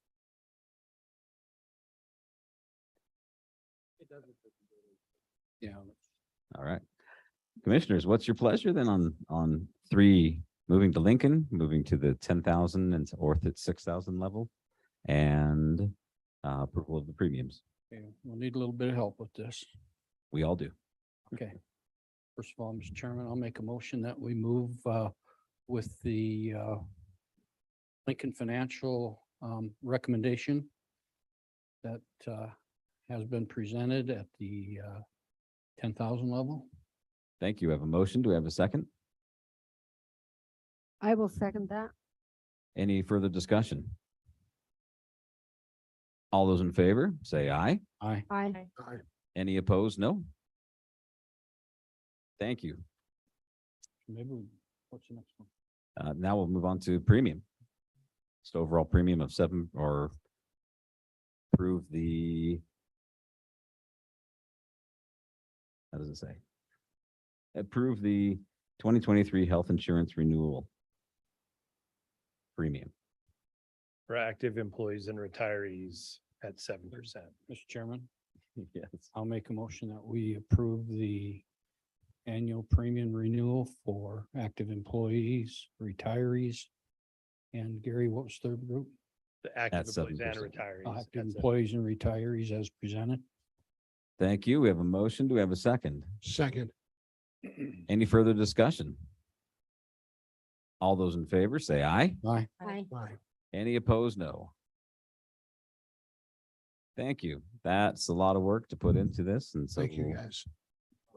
It doesn't. Yeah. All right. Commissioners, what's your pleasure then on 3, moving to Lincoln, moving to the 10,000 and or the 6,000 level, and approval of the premiums? Okay, we'll need a little bit of help with this. We all do. Okay. First of all, Mr. Chairman, I'll make a motion that we move with the Lincoln Financial recommendation that has been presented at the 10,000 level. Thank you. I have a motion. Do we have a second? I will second that. Any further discussion? All those in favor, say aye. Aye. Aye. Any opposed? No. Thank you. What's the next one? Now we'll move on to premium. Just overall premium of 7, or approve the, how does it say? Approve the 2023 health insurance renewal premium. For active employees and retirees at 7%. Mr. Chairman, Yes. I'll make a motion that we approve the annual premium renewal for active employees, retirees, and Gary, what was third group? The active At employees and 7%. retirees. Active That's it. employees and retirees as presented. Thank you. We have a motion. Do we have a second? Second. Any further discussion? All those in favor, say aye. Aye. Aye. Any opposed? No. Thank you. That's a lot of work to put into this, and so we'll guys.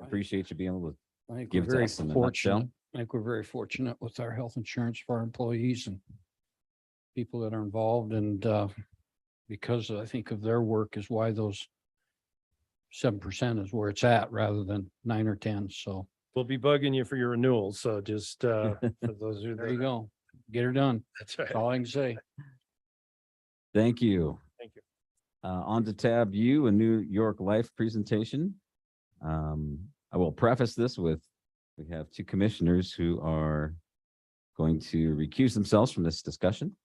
appreciate you being able to I think give we're it to very us in a fortunate. nutshell. I think we're very fortunate with our health insurance for our employees, and people that are involved and because I think of their work is why those 7% is where it's at rather than 9 or 10. So We'll be bugging you for your renewals, so just for those who. there you go. Get her done. That's right. That's all I can say. Thank you. Thank you. On to tab U, a New York Life presentation. I will preface this with, we have two commissioners who are going to recuse themselves from this discussion.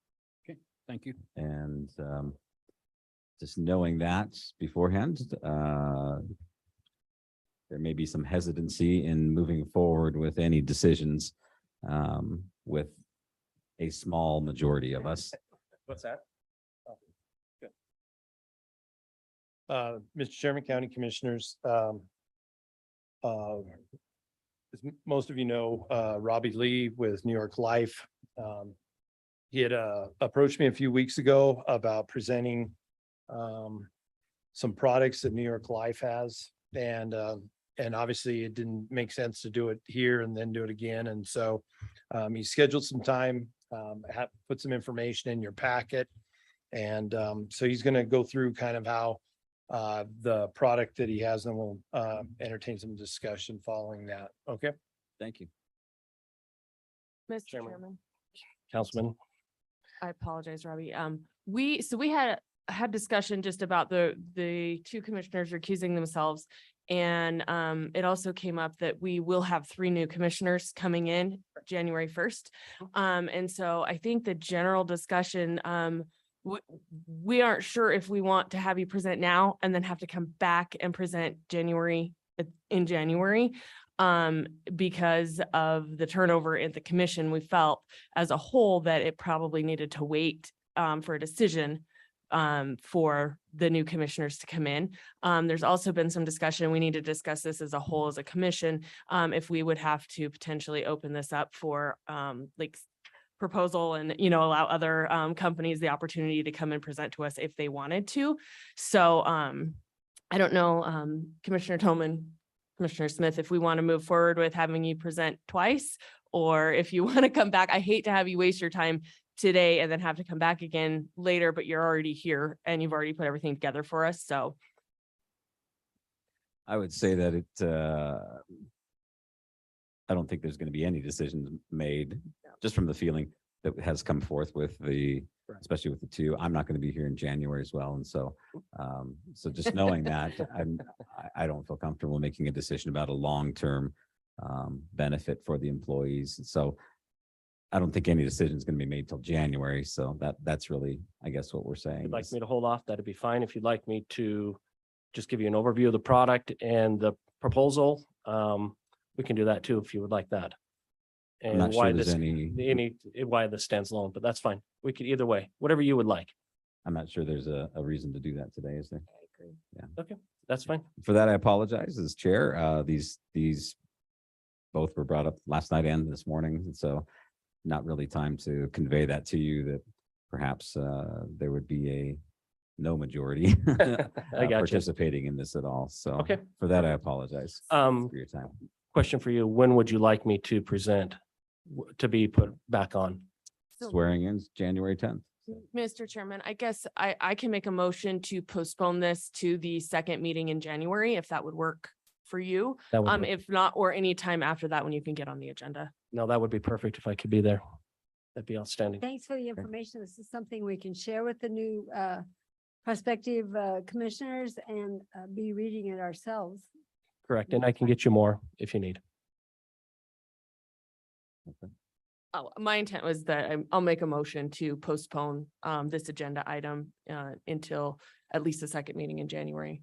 Thank you. And just knowing that beforehand, there may be some hesitancy in moving forward with any decisions with a small majority of us. What's that? Mr. Chairman, County Commissioners, as most of you know, Robbie Lee with New York Life. He had approached me a few weeks ago about presenting some products that New York Life has. And obviously it didn't make sense to do it here and then do it again. And so he scheduled some time, put some information in your packet. And so he's going to go through kind of how the product that he has, and we'll entertain some discussion following that. Okay, Thank you. Mr. Chairman. Chairman, Councilman. I apologize, Robbie. We had discussion just about the two commissioners recusing themselves. And it also came up that we will have 3 new commissioners coming in January 1st. And so I think the general discussion, we aren't sure if we want to have you present now and then have to come back and present in January. Because of the turnover in the commission, we felt as a whole that it probably needed to wait for a decision for the new commissioners to come in. There's also been some discussion, we need to discuss this as a whole as a commission, if we would have to potentially open this up for like proposal and, allow other companies the opportunity to come and present to us if they wanted to. So I don't know, Commissioner Tolman, Commissioner Smith, if we want to move forward with having you present twice, or if you want to come back. I hate to have you waste your time today and then have to come back again later, but you're already here and you've already put everything together for us. So I would say that I don't think there's going to be any decisions made, just from the feeling that has come forth with especially with the 2. I'm not going to be here in January as well. And so, so just knowing that, I don't feel comfortable making a decision about a long-term benefit for the employees. So I don't think any decision is going to be made till January. So that's really, I guess, what we're saying. If you'd like me to hold off, that'd be fine. If you'd like me to just give you an overview of the product and the proposal, we can do that too, if you would like that. I'm And not why sure there's this, why this stands alone, but that's fine. We could either way, whatever you would like. I'm not sure there's a reason to do that today, is there? I agree. Okay, that's fine. For that, I apologize as chair. These both were brought up last night and this morning. And so not really time to convey that to you, that perhaps there would be a no majority I got you. participating in this at all. So Okay. for that, I apologize for your time. Question for you. When would you like me to present, to be put back on? So, Swearing in is January 10th. Mr. Chairman, I guess I can make a motion to postpone this to the second meeting in January, if that would work for you. That would work. If not, or any time after that when you can get on the agenda. No, that would be perfect if I could be there. That'd be outstanding. Thanks for the information. This is something we can share with the new prospective commissioners and be reading it ourselves. Correct. And I can get you more if you need. Oh, my intent was that I'll make a motion to postpone this agenda item until at least the second meeting in January.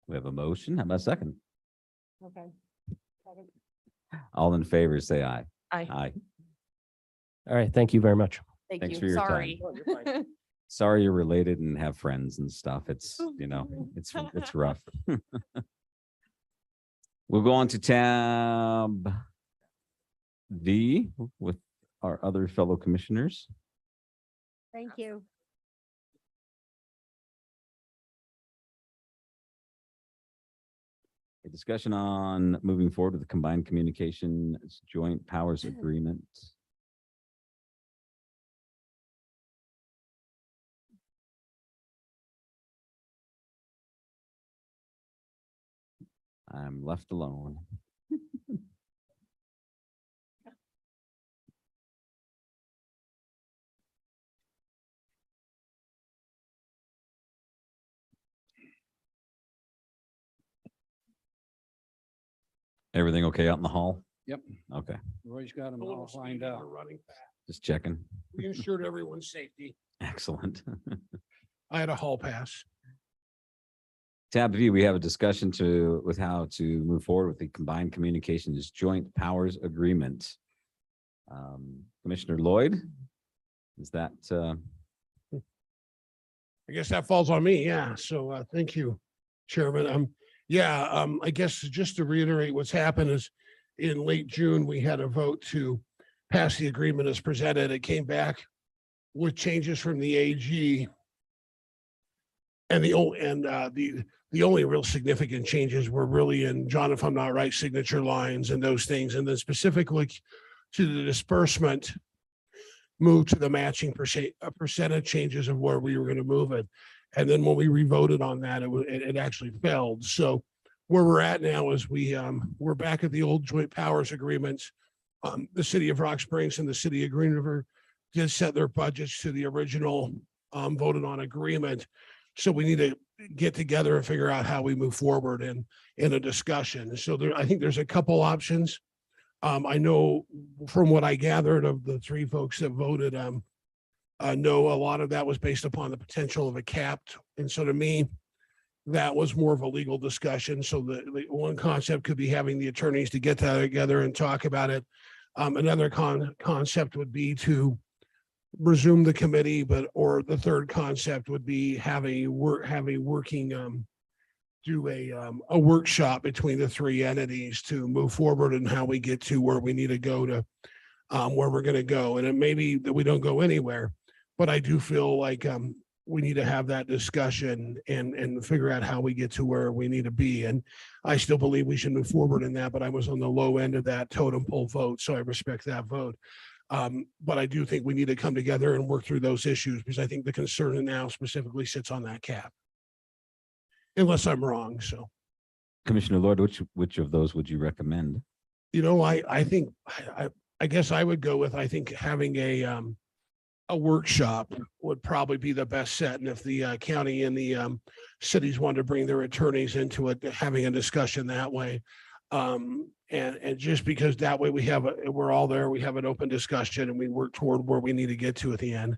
We have a motion. How about a second? Okay. All in favor, say aye. Aye. Aye. All right. Thank you very much. Thank Thanks you. for your time. Sorry. Oh, you're fine. Sorry you're related and have friends and stuff. It's, it's rough. We'll go on to tab V with our other fellow commissioners. Thank you. A discussion on moving forward with the combined communications joint powers agreement. I'm left alone. Everything okay out in the hall? Yep. Okay, Roy's got them all lined up. just checking. We ensured everyone's safety. Excellent. I had a hall pass. Tab V, we have a discussion with how to move forward with the Combined Communications Joint Powers Agreement. Commissioner Lloyd, is that, I guess that falls on me. Yeah. So thank you, Chairman. I guess just to reiterate what's happened is in late June, we had a vote to pass the agreement as presented. It came back with changes from the AG. And the only real significant changes were really in, John, if I'm not right, signature lines and those things. And then specifically to the disbursement, move to the matching percentage changes of where we were going to move it. And then when we revoted on that, it actually failed. So where we're at now is we're back at the old joint powers agreements. The city of Rock Springs and the city of Green River did set their budgets to the original voted on agreement. So we need to get together and figure out how we move forward in a discussion. So I think there's a couple options. I know from what I gathered of the three folks that voted, I know a lot of that was based upon the potential of a capped. And so to me, that was more of a legal discussion. So the one concept could be having the attorneys to get together and talk about it. Another concept would be to resume the committee, or the third concept would be have a working do a workshop between the three entities to move forward and how we get to where we need to go to where we're going to go. And it may be that we don't go anywhere, but I do feel like we need to have that discussion and figure out how we get to where we need to be. And I still believe we should move forward in that, but I was on the low end of that totem pole vote, so I respect that vote. But I do think we need to come together and work through those issues, because I think the concern now specifically sits on that cap. Unless I'm wrong, so. Commissioner Lloyd, which of those would you recommend? I think, I guess I would go with, I think having a workshop would probably be the best set. And if the county and the cities want to bring their attorneys into it, having a discussion that way. And just because that way we're all there, we have an open discussion and we work toward where we need to get to at the end.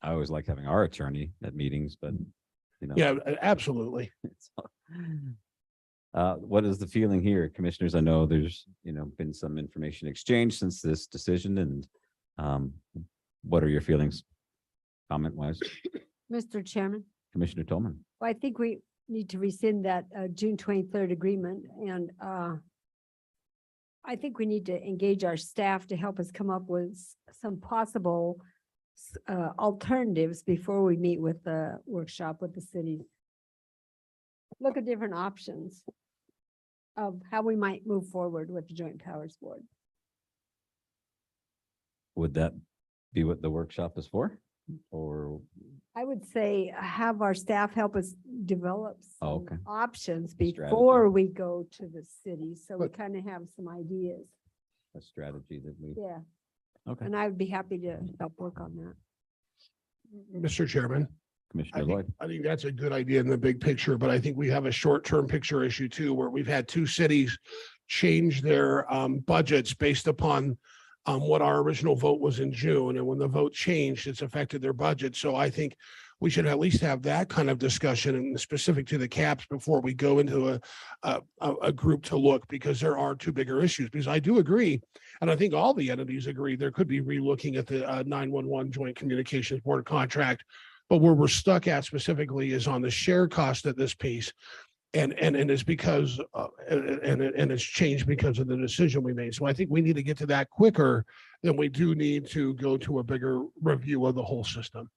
I always like having our attorney at meetings, but Yeah, absolutely. What is the feeling here, commissioners? I know there's, been some information exchanged since this decision, and what are your feelings comment wise? Mr. Chairman, Commissioner Tolman? well, I think we need to rescind that June 23rd agreement. And I think we need to engage our staff to help us come up with some possible alternatives before we meet with the workshop with the city. Look at different options of how we might move forward with the Joint Powers Board. Would that be what the workshop is for? Or, I would say have our staff help us develop Oh, some okay. options Strategy. before we go to the city. So we kind of have some ideas. a strategy that we, Yeah. okay, And I would be happy to help work on that. Mr. Chairman, Commissioner Lloyd? I think that's a good idea in the big picture, but I think we have a short-term picture issue too, where we've had two cities change their budgets based upon what our original vote was in June. And when the vote changed, it's affected their budget. So I think we should at least have that kind of discussion and specific to the caps before we go into a group to look, because there are two bigger issues. Because I do agree, and I think all the entities agree, there could be relooking at the 911 Joint Communications Board contract. But where we're stuck at specifically is on the share cost of this piece. And it's because, and it's changed because of the decision we made. So I think we need to get to that quicker than we do need to go to a bigger review of the whole system.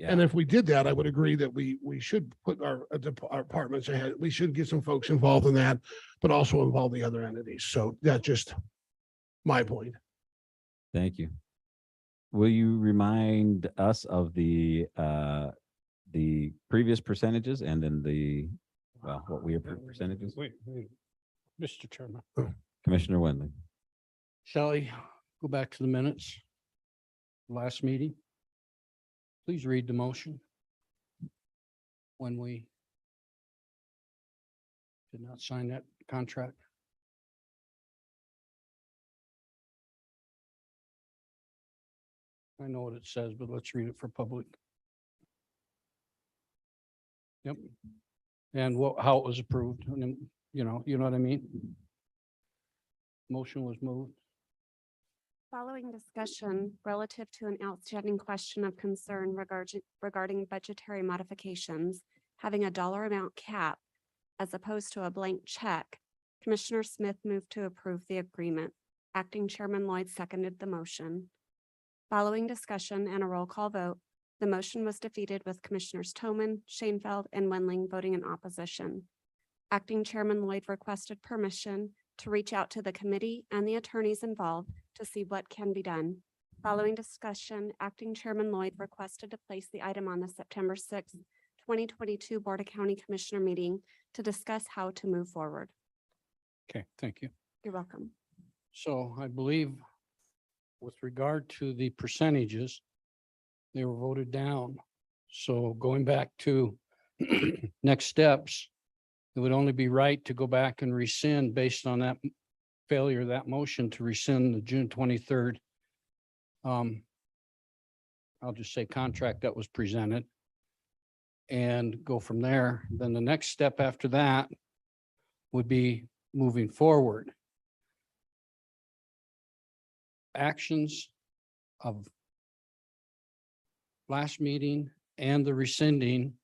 And if we did that, I would agree that we should put our departments ahead. We should get some folks involved in that, but also involve the other entities. So that's just my point. Thank you. Will you remind us of the previous percentages and then the well, what we approve percentages. Wait, Mr. Chairman. Commissioner Wendling. Shelley, go back to the minutes. Last meeting. Please read the motion. When we did not sign that contract. I know what it says, but let's read it for public. Yep. And how it was approved, and then, you know what I mean? Motion was moved. Following discussion relative to an outstanding question of concern regarding budgetary modifications, having a dollar amount cap as opposed to a blank check, Commissioner Smith moved to approve the agreement. Acting Chairman Lloyd seconded the motion. Following discussion and a roll call vote, the motion was defeated with Commissioners Toman, Shanefield, and Wendling voting in opposition. Acting Chairman Lloyd requested permission to reach out to the committee and the attorneys involved to see what can be done. Following discussion, Acting Chairman Lloyd requested to place the item on the September 6th, 2022 Board of County Commissioner meeting to discuss how to move forward. Okay, thank you. You're welcome. So I believe with regard to the percentages, they were voted down. So going back to next steps, it would only be right to go back and rescind based on that failure of that motion to rescind the June 23rd. I'll just say contract that was presented and go from there. Then the next step after that would be moving forward. Actions of last meeting and the rescinding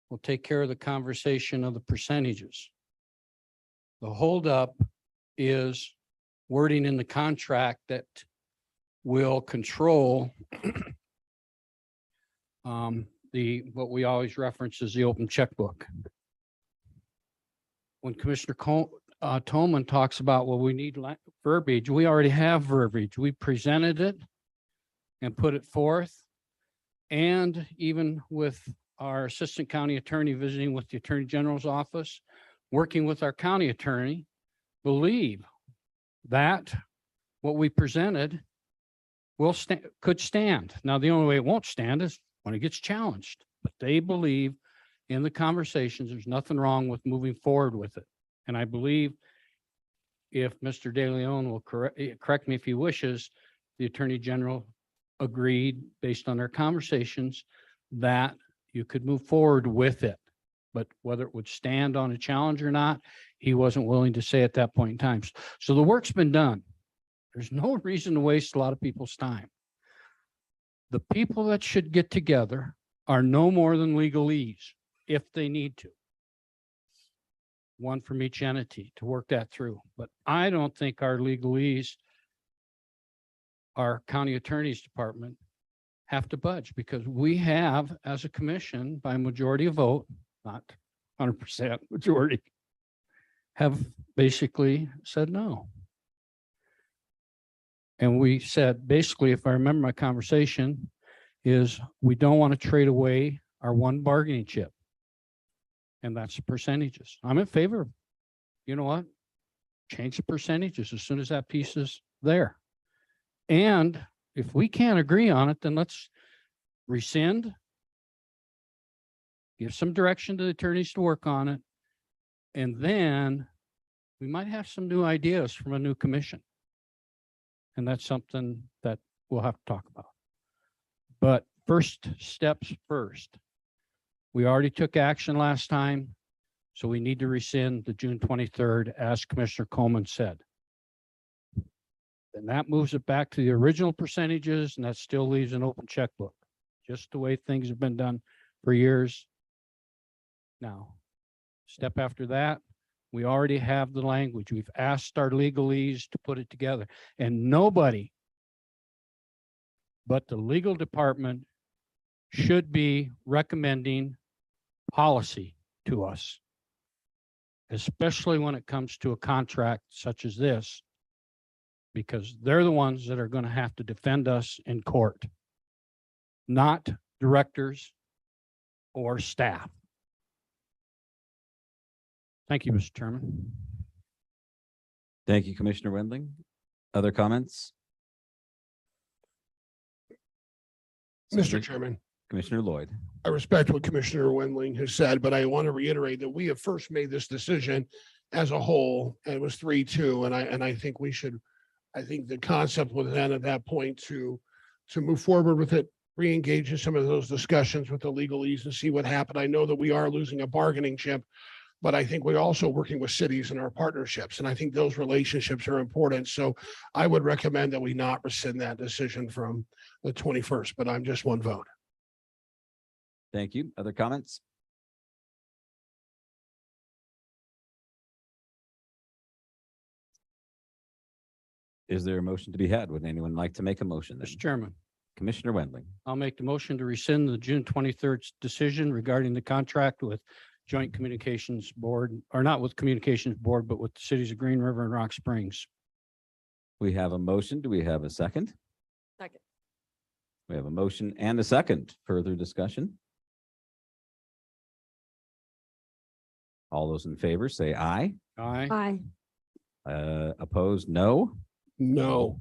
will take care of the conversation of the percentages. The holdup is wording in the contract that will control what we always reference as the open checkbook. When Commissioner Toman talks about, well, we need verbiage, we already have verbiage. We presented it and put it forth. And even with our assistant county attorney visiting with the Attorney General's office, working with our county attorney, believe that what we presented could stand. Now, the only way it won't stand is when it gets challenged, but they believe in the conversations, there's nothing wrong with moving forward with it. And I believe if Mr. De Leon will correct me if he wishes, the Attorney General agreed based on their conversations that you could move forward with it. But whether it would stand on a challenge or not, he wasn't willing to say at that point in time. So the work's been done. There's no reason to waste a lot of people's time. The people that should get together are no more than legalese if they need to. One from each entity to work that through. But I don't think our legalese, our county attorney's department, have to budge because we have, as a commission, by majority of vote, not 100% majority, have basically said no. And we said, basically, if I remember my conversation, is we don't want to trade away our one bargaining chip. And that's the percentages. I'm in favor of, you know what? Change the percentages as soon as that piece is there. And if we can't agree on it, then let's rescind, give some direction to the attorneys to work on it. And then we might have some new ideas from a new commission. And that's something that we'll have to talk about. But first steps first. We already took action last time, so we need to rescind the June 23rd, as Commissioner Coleman said. And that moves it back to the original percentages, and that still leaves an open checkbook, just the way things have been done for years. Now, step after that, we already have the language. We've asked our legalese to put it together, and nobody but the legal department should be recommending policy to us, especially when it comes to a contract such as this, because they're the ones that are going to have to defend us in court, not directors or staff. Thank you, Mr. Chairman. Thank you, Commissioner Wendling. Other comments? Mr. Chairman, Commissioner Lloyd. I respect what Commissioner Wendling has said, but I want to reiterate that we have first made this decision as a whole, and it was 3-2, and I think we should, I think the concept was then at that point to move forward with it, re-engage in some of those discussions with the legalese and see what happened. I know that we are losing a bargaining chip, but I think we're also working with cities in our partnerships, and I think those relationships are important. So I would recommend that we not rescind that decision from the 21st, but I'm just one vote. Thank you. Other comments? Is there a motion to be had? Would anyone like to make a motion? then? Mr. Chairman, Commissioner Wendling. I'll make the motion to rescind the June 23rd decision regarding the contract with Joint Communications Board, or not with Communications Board, but with the cities of Green River and Rock Springs. We have a motion. Do we have a second? Second. We have a motion and a second. Further discussion? All those in favor say aye. Aye. Aye. Opposed, no. No.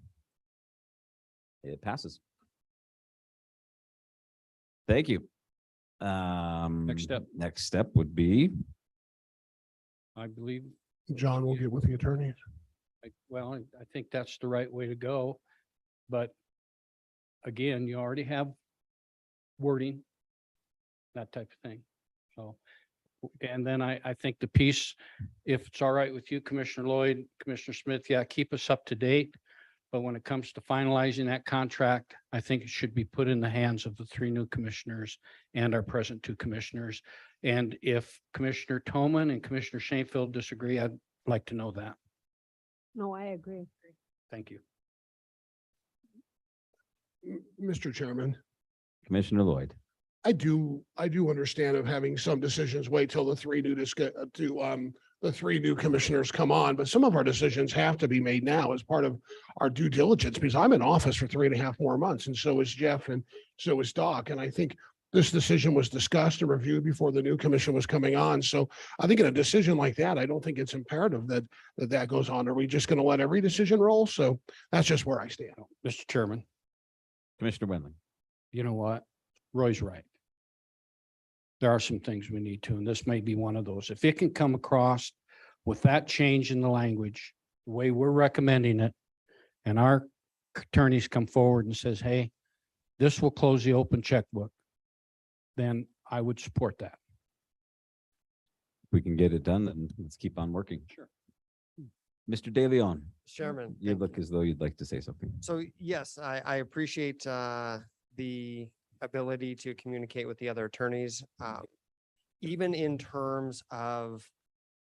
It passes. Thank you. step. Next step would be, I believe, John will get with the attorneys. well, I think that's the right way to go. But again, you already have wording, that type of thing. So, and then I think the piece, if it's all right with you, Commissioner Lloyd, Commissioner Smith, yeah, keep us up to date. But when it comes to finalizing that contract, I think it should be put in the hands of the 3 new commissioners and our present 2 commissioners. And if Commissioner Toman and Commissioner Shanefield disagree, I'd like to know that. No, I agree. Thank you. Mr. Chairman, Commissioner Lloyd. I do understand of having some decisions wait till the 3 new the 3 new commissioners come on, but some of our decisions have to be made now as part of our due diligence, because I'm in office for 3.5 more months, and so is Jeff, and so is Doc. And I think this decision was discussed and reviewed before the new commission was coming on. So I think in a decision like that, I don't think it's imperative that goes on. Are we just going to let every decision roll? So that's just where I stand. Mr. Chairman, Commissioner Wendling. you know what? Roy's right. There are some things we need to, and this may be one of those. If it can come across with that change in the language, the way we're recommending it, and our attorneys come forward and says, hey, this will close the open checkbook, then I would support that. If we can get it done, then let's keep on working. Sure. Mr. De Leon, Chairman. you thank look you. as though you'd like to say something. So yes, I appreciate the ability to communicate with the other attorneys. Even in terms of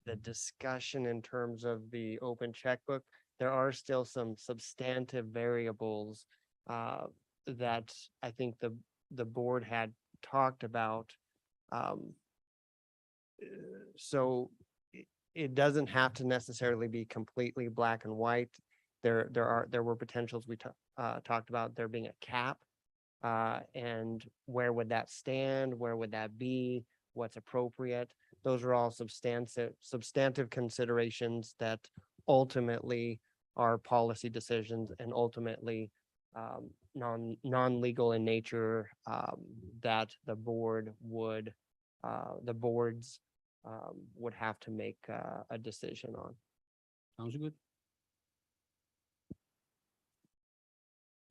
the discussion, in terms of the open checkbook, there are still some substantive variables that I think the board had talked about. So it doesn't have to necessarily be completely black and white. There were potentials we talked about there being a cap. And where would that stand? Where would that be? What's appropriate? Those are all substantive considerations that ultimately are policy decisions and ultimately non-legal in nature that the boards would have to make a decision on. Sounds good.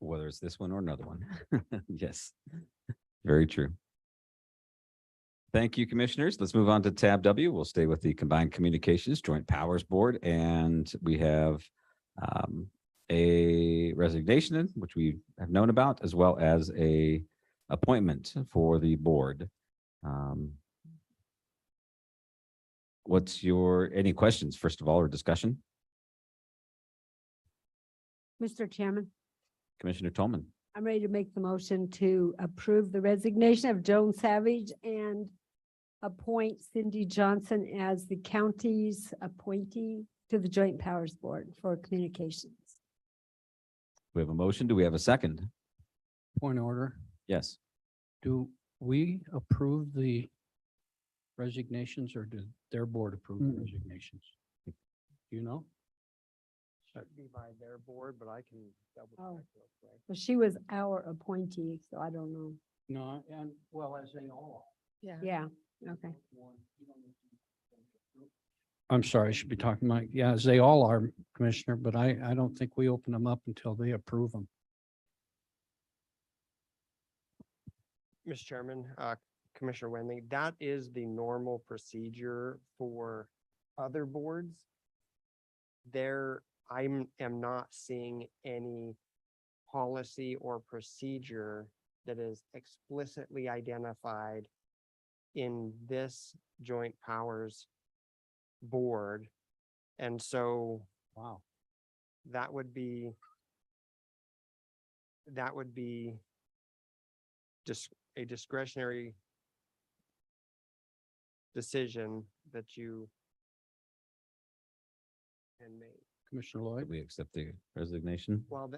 Whether it's this one or another one. Yes, very true. Thank you, commissioners. Let's move on to tab W. We'll stay with the Combined Communications Joint Powers Board, and we have a resignation, which we have known about, as well as a appointment for the board. What's any questions, first of all, or discussion? Mr. Chairman, Commissioner Tolman. I'm ready to make the motion to approve the resignation of Joan Savage and appoint Cindy Johnson as the county's appointee to the Joint Powers Board for Communications. We have a motion. Do we have a second? Point of order. Yes. Do we approve the resignations or did their board approve the resignations? Do you know? Should be by their board, but I can double Oh. check real quick. Well, she was our appointee, so I don't know. No, and well, as they all. Yeah, okay. I'm sorry, I should be talking like, yeah, as they all are, Commissioner, but I don't think we open them up until they approve them. Mr. Chairman, Commissioner Wendling, that is the normal procedure for other boards. There, am not seeing any policy or procedure that is explicitly identified in this joint powers board. And so Wow. that would be just a discretionary decision that you can make. Commissioner Did Lloyd? we accept the resignation? Well,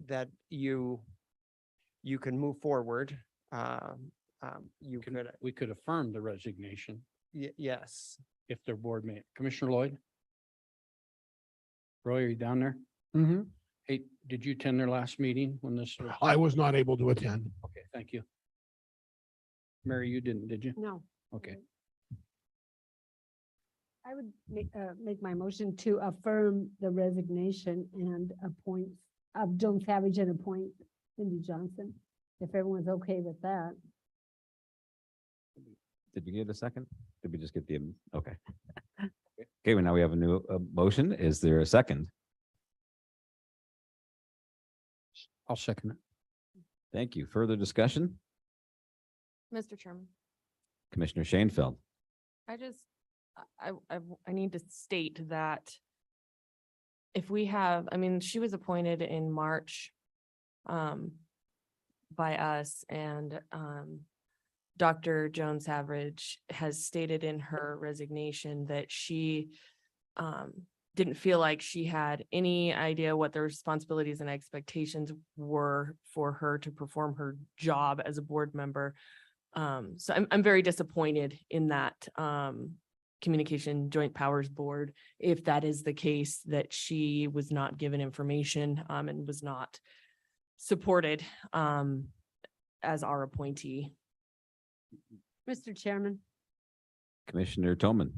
that you can move forward. You could, We could affirm the resignation yes. if their board made. Commissioner Lloyd? Roy, are you down there? Mm-hmm. Hey, did you attend their last meeting when this was? I was not able to attend. Okay, thank you. Mary, you didn't, did you? No. Okay. I would make my motion to affirm the resignation and appoint of Joan Savage and appoint Cindy Johnson, if everyone's okay with that. Did we get a second? Did we just get the, okay. Okay, well, now we have a new motion. Is there a second? I'll second it. Thank you. Further discussion? Mr. Chairman, Commissioner Shanefield. I just, I need to state that if we have, I mean, she was appointed in March by us, and Dr. Joan Savage has stated in her resignation that she didn't feel like she had any idea what the responsibilities and expectations were for her to perform her job as a board member. So I'm very disappointed in that Communication Joint Powers Board, if that is the case, that she was not given information and was not supported as our appointee. Mr. Chairman, Commissioner Toman.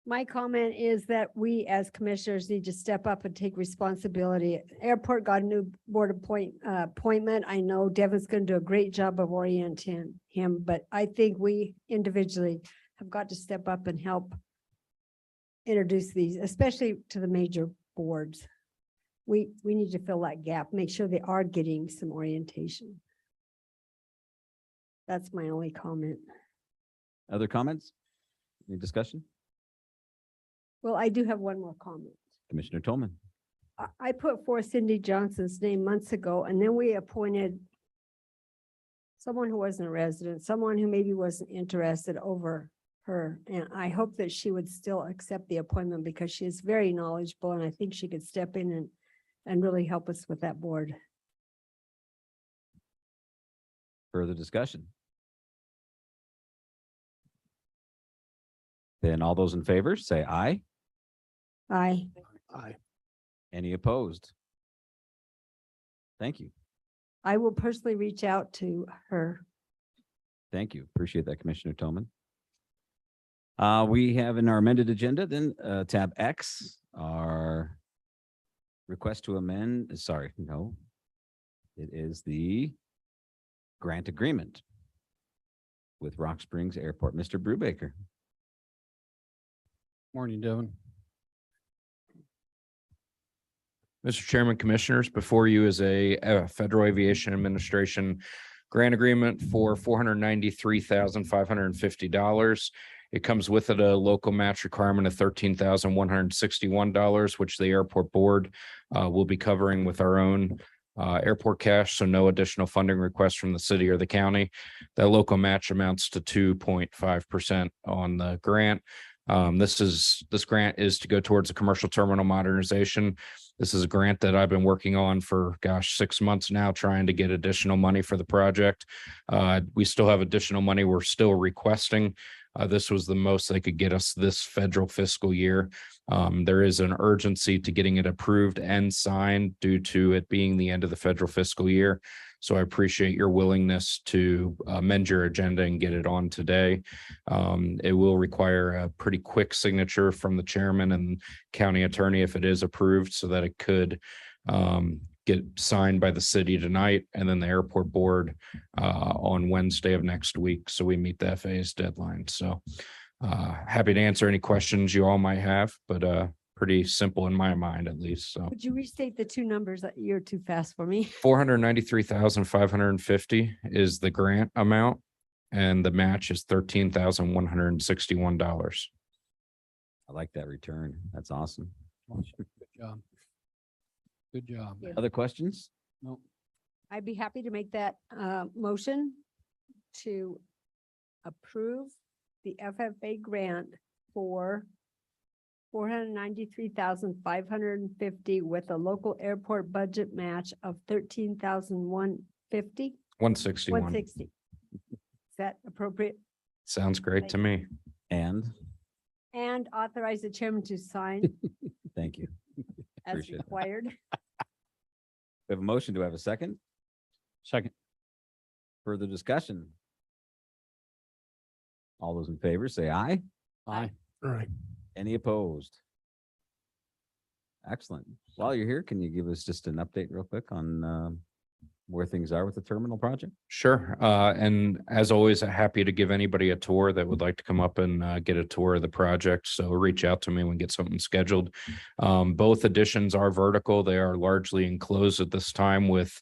my comment is that we as commissioners need to step up and take responsibility. Airport got a new board appointment. I know Devin's going to do a great job of orienting him, but I think we individually have got to step up and help introduce these, especially to the major boards. We need to fill that gap, make sure they are getting some orientation. That's my only comment. Other comments? Any discussion? Well, I do have one more comment. Commissioner Toman. I put forth Cindy Johnson's name months ago, and then we appointed someone who wasn't a resident, someone who maybe wasn't interested over her. And I hope that she would still accept the appointment because she is very knowledgeable, and I think she could step in and really help us with that board. Further discussion? Then all those in favor say aye. Aye. Aye. Any opposed? Thank you. I will personally reach out to her. Thank you. Appreciate that, Commissioner Toman. We have in our amended agenda, then tab X, our request to amend, sorry, no. It is the grant agreement with Rock Springs Airport. Mr. Brubaker. Morning, Devin. Mr. Chairman, Commissioners, before you is a Federal Aviation Administration grant agreement for $493,550. It comes with it a local match requirement of $13,161, which the airport board will be covering with our own airport cash, so no additional funding requests from the city or the county. That local match amounts to 2.5% on the grant. This grant is to go towards a commercial terminal modernization This is a grant that I've been working on for, 6 months now, trying to get additional money for the project. We still have additional money we're still requesting. This was the most they could get us this federal fiscal year. There is an urgency to getting it approved and signed due to it being the end of the federal fiscal year. So I appreciate your willingness to amend your agenda and get it on today. It will require a pretty quick signature from the chairman and county attorney if it is approved, so that it could get signed by the city tonight and then the airport board on Wednesday of next week. So we meet the FAA's deadline. So happy to answer any questions you all might have, but pretty simple in my mind, at least. So Would you restate the two numbers? You're too fast for me. 493,550 is the grant amount, and the match is $13,161. I like that return. That's awesome. Good job. Good job. Yeah. Other questions? No, I'd be happy to make that motion to approve the FFA grant for 493,550 with a local airport budget match of 13,150, 161. 160. Is that appropriate? Sounds great to me. And And authorize the chairman to sign thank you. as Appreciate that. required. We have a motion. Do I have a second? second, Further discussion? All those in favor say aye. aye. All right. Any opposed? Excellent. While you're here, can you give us just an update real quick on where things are with the terminal project? Sure. And as always, I'm happy to give anybody a tour that would like to come up and get a tour of the project. So reach out to me when we get something scheduled. Both additions are vertical. They are largely enclosed at this time with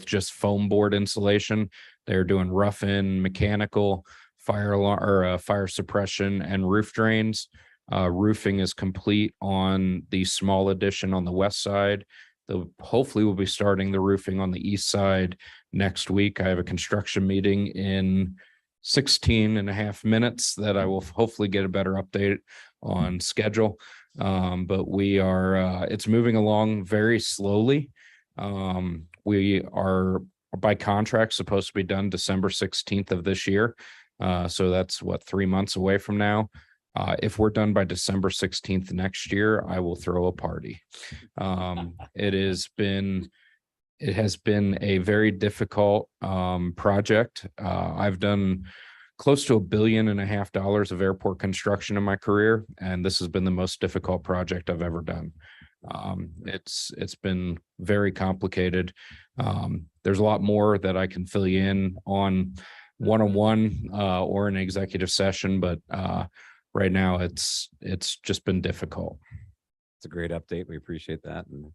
just foam board insulation. They're doing rough-in mechanical, fire alarm or fire suppression and roof drains. Roofing is complete on the small addition on the west side. Hopefully we'll be starting the roofing on the east side next week. I have a construction meeting in 16 and a half minutes that I will hopefully get a better update on schedule. But we are, it's moving along very slowly. We are by contract supposed to be done December 16th of this year. So that's 3 months away from now. If we're done by December 16th next year, I will throw a party. It has been a very difficult project. I've done close to $1.5 billion of airport construction in my career, and this has been the most difficult project I've ever done. It's been very complicated. There's a lot more that I can fill you in on one-on-one or an executive session, but right now it's just been difficult. It's a great update. We appreciate that. And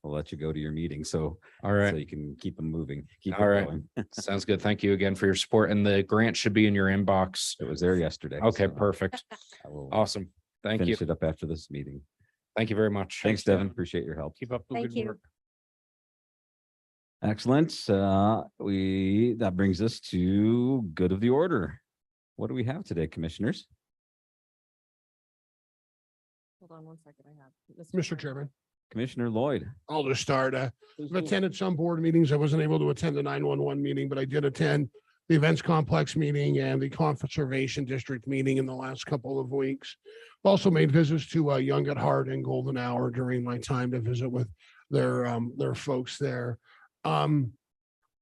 we'll let you go to your meeting. So, All right. so you can keep them moving. Keep it All right. going. Sounds good. Thank you again for your support, and the grant should be in your inbox. It was there yesterday. Okay, so perfect. I will Awesome. Thank you. finish it up after this meeting. Thank you very much. Thanks, Devin. Appreciate your help. Keep up the Thank good you. work. Excellent. That brings us to good of the order. What do we have today, commissioners? Hold on one second. I have. Mr. Chairman, Commissioner Lloyd. I'll just start. I've attended some board meetings. I wasn't able to attend the 911 meeting, but I did attend the events complex meeting and the conservation district meeting in the last couple of weeks. Also made visits to Young at Heart and Golden Hour during my time to visit with their folks there. I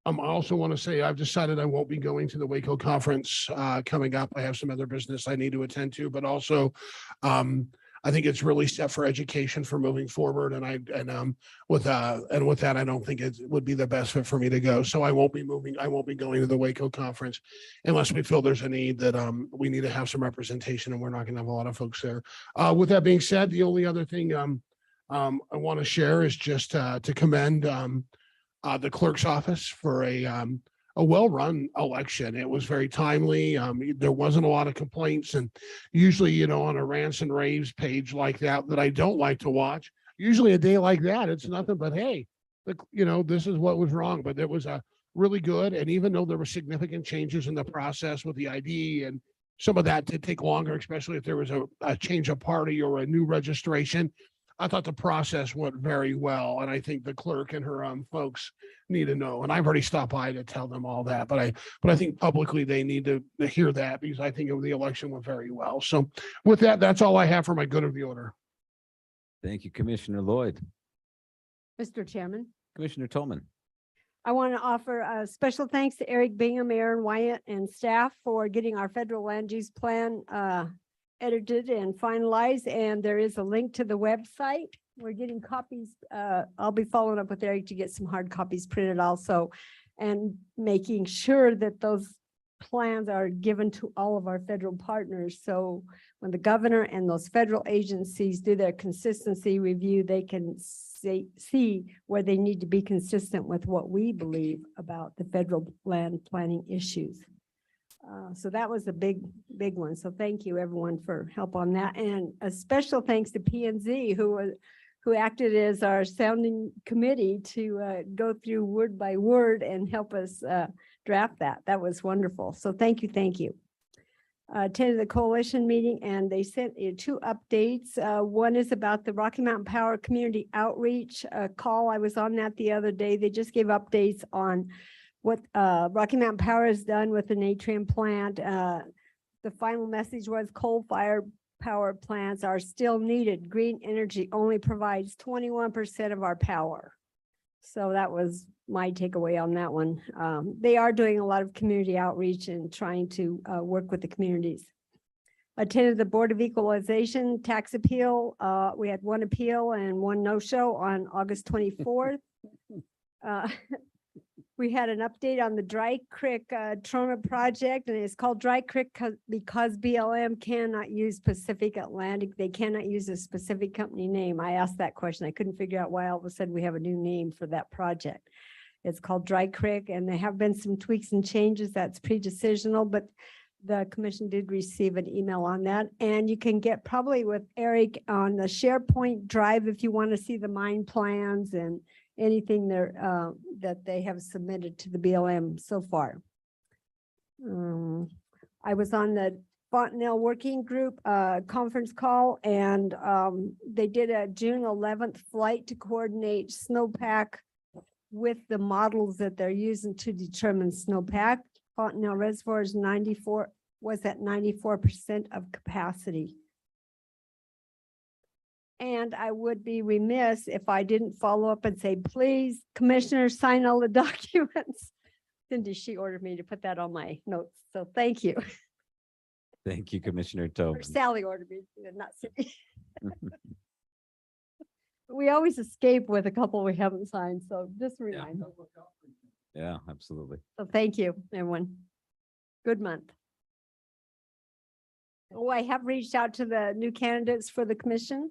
also want to say I've decided I won't be going to the Waco conference coming up. I have some other business I need to attend to, but also I think it's really set for education for moving forward. And with that, I don't think it would be the best fit for me to go. So I won't be moving. I won't be going to the Waco conference unless we feel there's a need that we need to have some representation, and we're not going to have a lot of folks there. With that being said, the only other thing I want to share is just to commend the clerk's office for a well-run election. It was very timely. There wasn't a lot of complaints, and usually, on a rants and raves page like that I don't like to watch, usually a day like that, it's nothing but, hey, this is what was wrong. But it was a really good. And even though there were significant changes in the process with the ID, and some of that did take longer, especially if there was a change of party or a new registration, I thought the process went very well, and I think the clerk and her folks need to know. And I've already stopped by to tell them all that, but I think publicly they need to hear that, because I think the election went very well. So with that, that's all I have for my good of the order. Thank you, Commissioner Lloyd. Mr. Chairman. Commissioner Tolman. I want to offer a special thanks to Eric Bingham, Aaron Wyatt, and staff for getting our federal land use plan edited and finalized. And there is a link to the website. We're getting copies. I'll be following up with Eric to get some hard copies printed also, and making sure that those plans are given to all of our federal partners. So when the governor and those federal agencies do their consistency review, they can see where they need to be consistent with what we believe about the federal land planning issues. So that was a big one. So thank you everyone for help on that. And a special thanks to P&Z who acted as our sounding committee to go through word by word and help us draft that. That was wonderful. So thank you, thank you. Attended the coalition meeting and they sent two updates. One is about the Rocky Mountain Power Community Outreach call. I was on that the other day. They just gave updates on what Rocky Mountain Power has done with the Natrium plant. The final message was coal-fired power plants are still needed. Green energy only provides 21% of our power. So that was my takeaway on that one. They are doing a lot of community outreach and trying to work with the communities. Attended the Board of Equalization tax appeal. We had one appeal and one no-show on August 24th. We had an update on the Dry Creek Trona project, and it's called Dry Creek because BLM cannot use Pacific Atlantic. They cannot use a specific company name. I asked that question. I couldn't figure out why all of a sudden we have a new name for that project. It's called Dry Creek, and there have been some tweaks and changes. That's pre-decisional, but the commission did receive an email on that. And you can get probably with Eric on the SharePoint drive if you want to see the mine plans and anything there that they have submitted to the BLM so far. I was on the Fontenelle Working Group conference call, and they did a June 11th flight to coordinate snowpack with the models that they're using to determine snowpack. Fontenelle Reservoir is was at 94% of capacity. And I would be remiss if I didn't follow up and say, please, commissioners, sign all the documents. Cindy, she ordered me to put that on my notes. So thank you. Thank you, Commissioner Or Tobin. Sally ordered me, not Cindy. We always escape with a couple we haven't signed. So just a reminder. Yeah, absolutely. So thank you, everyone. Good month. Oh, I have reached out to the new candidates for the commission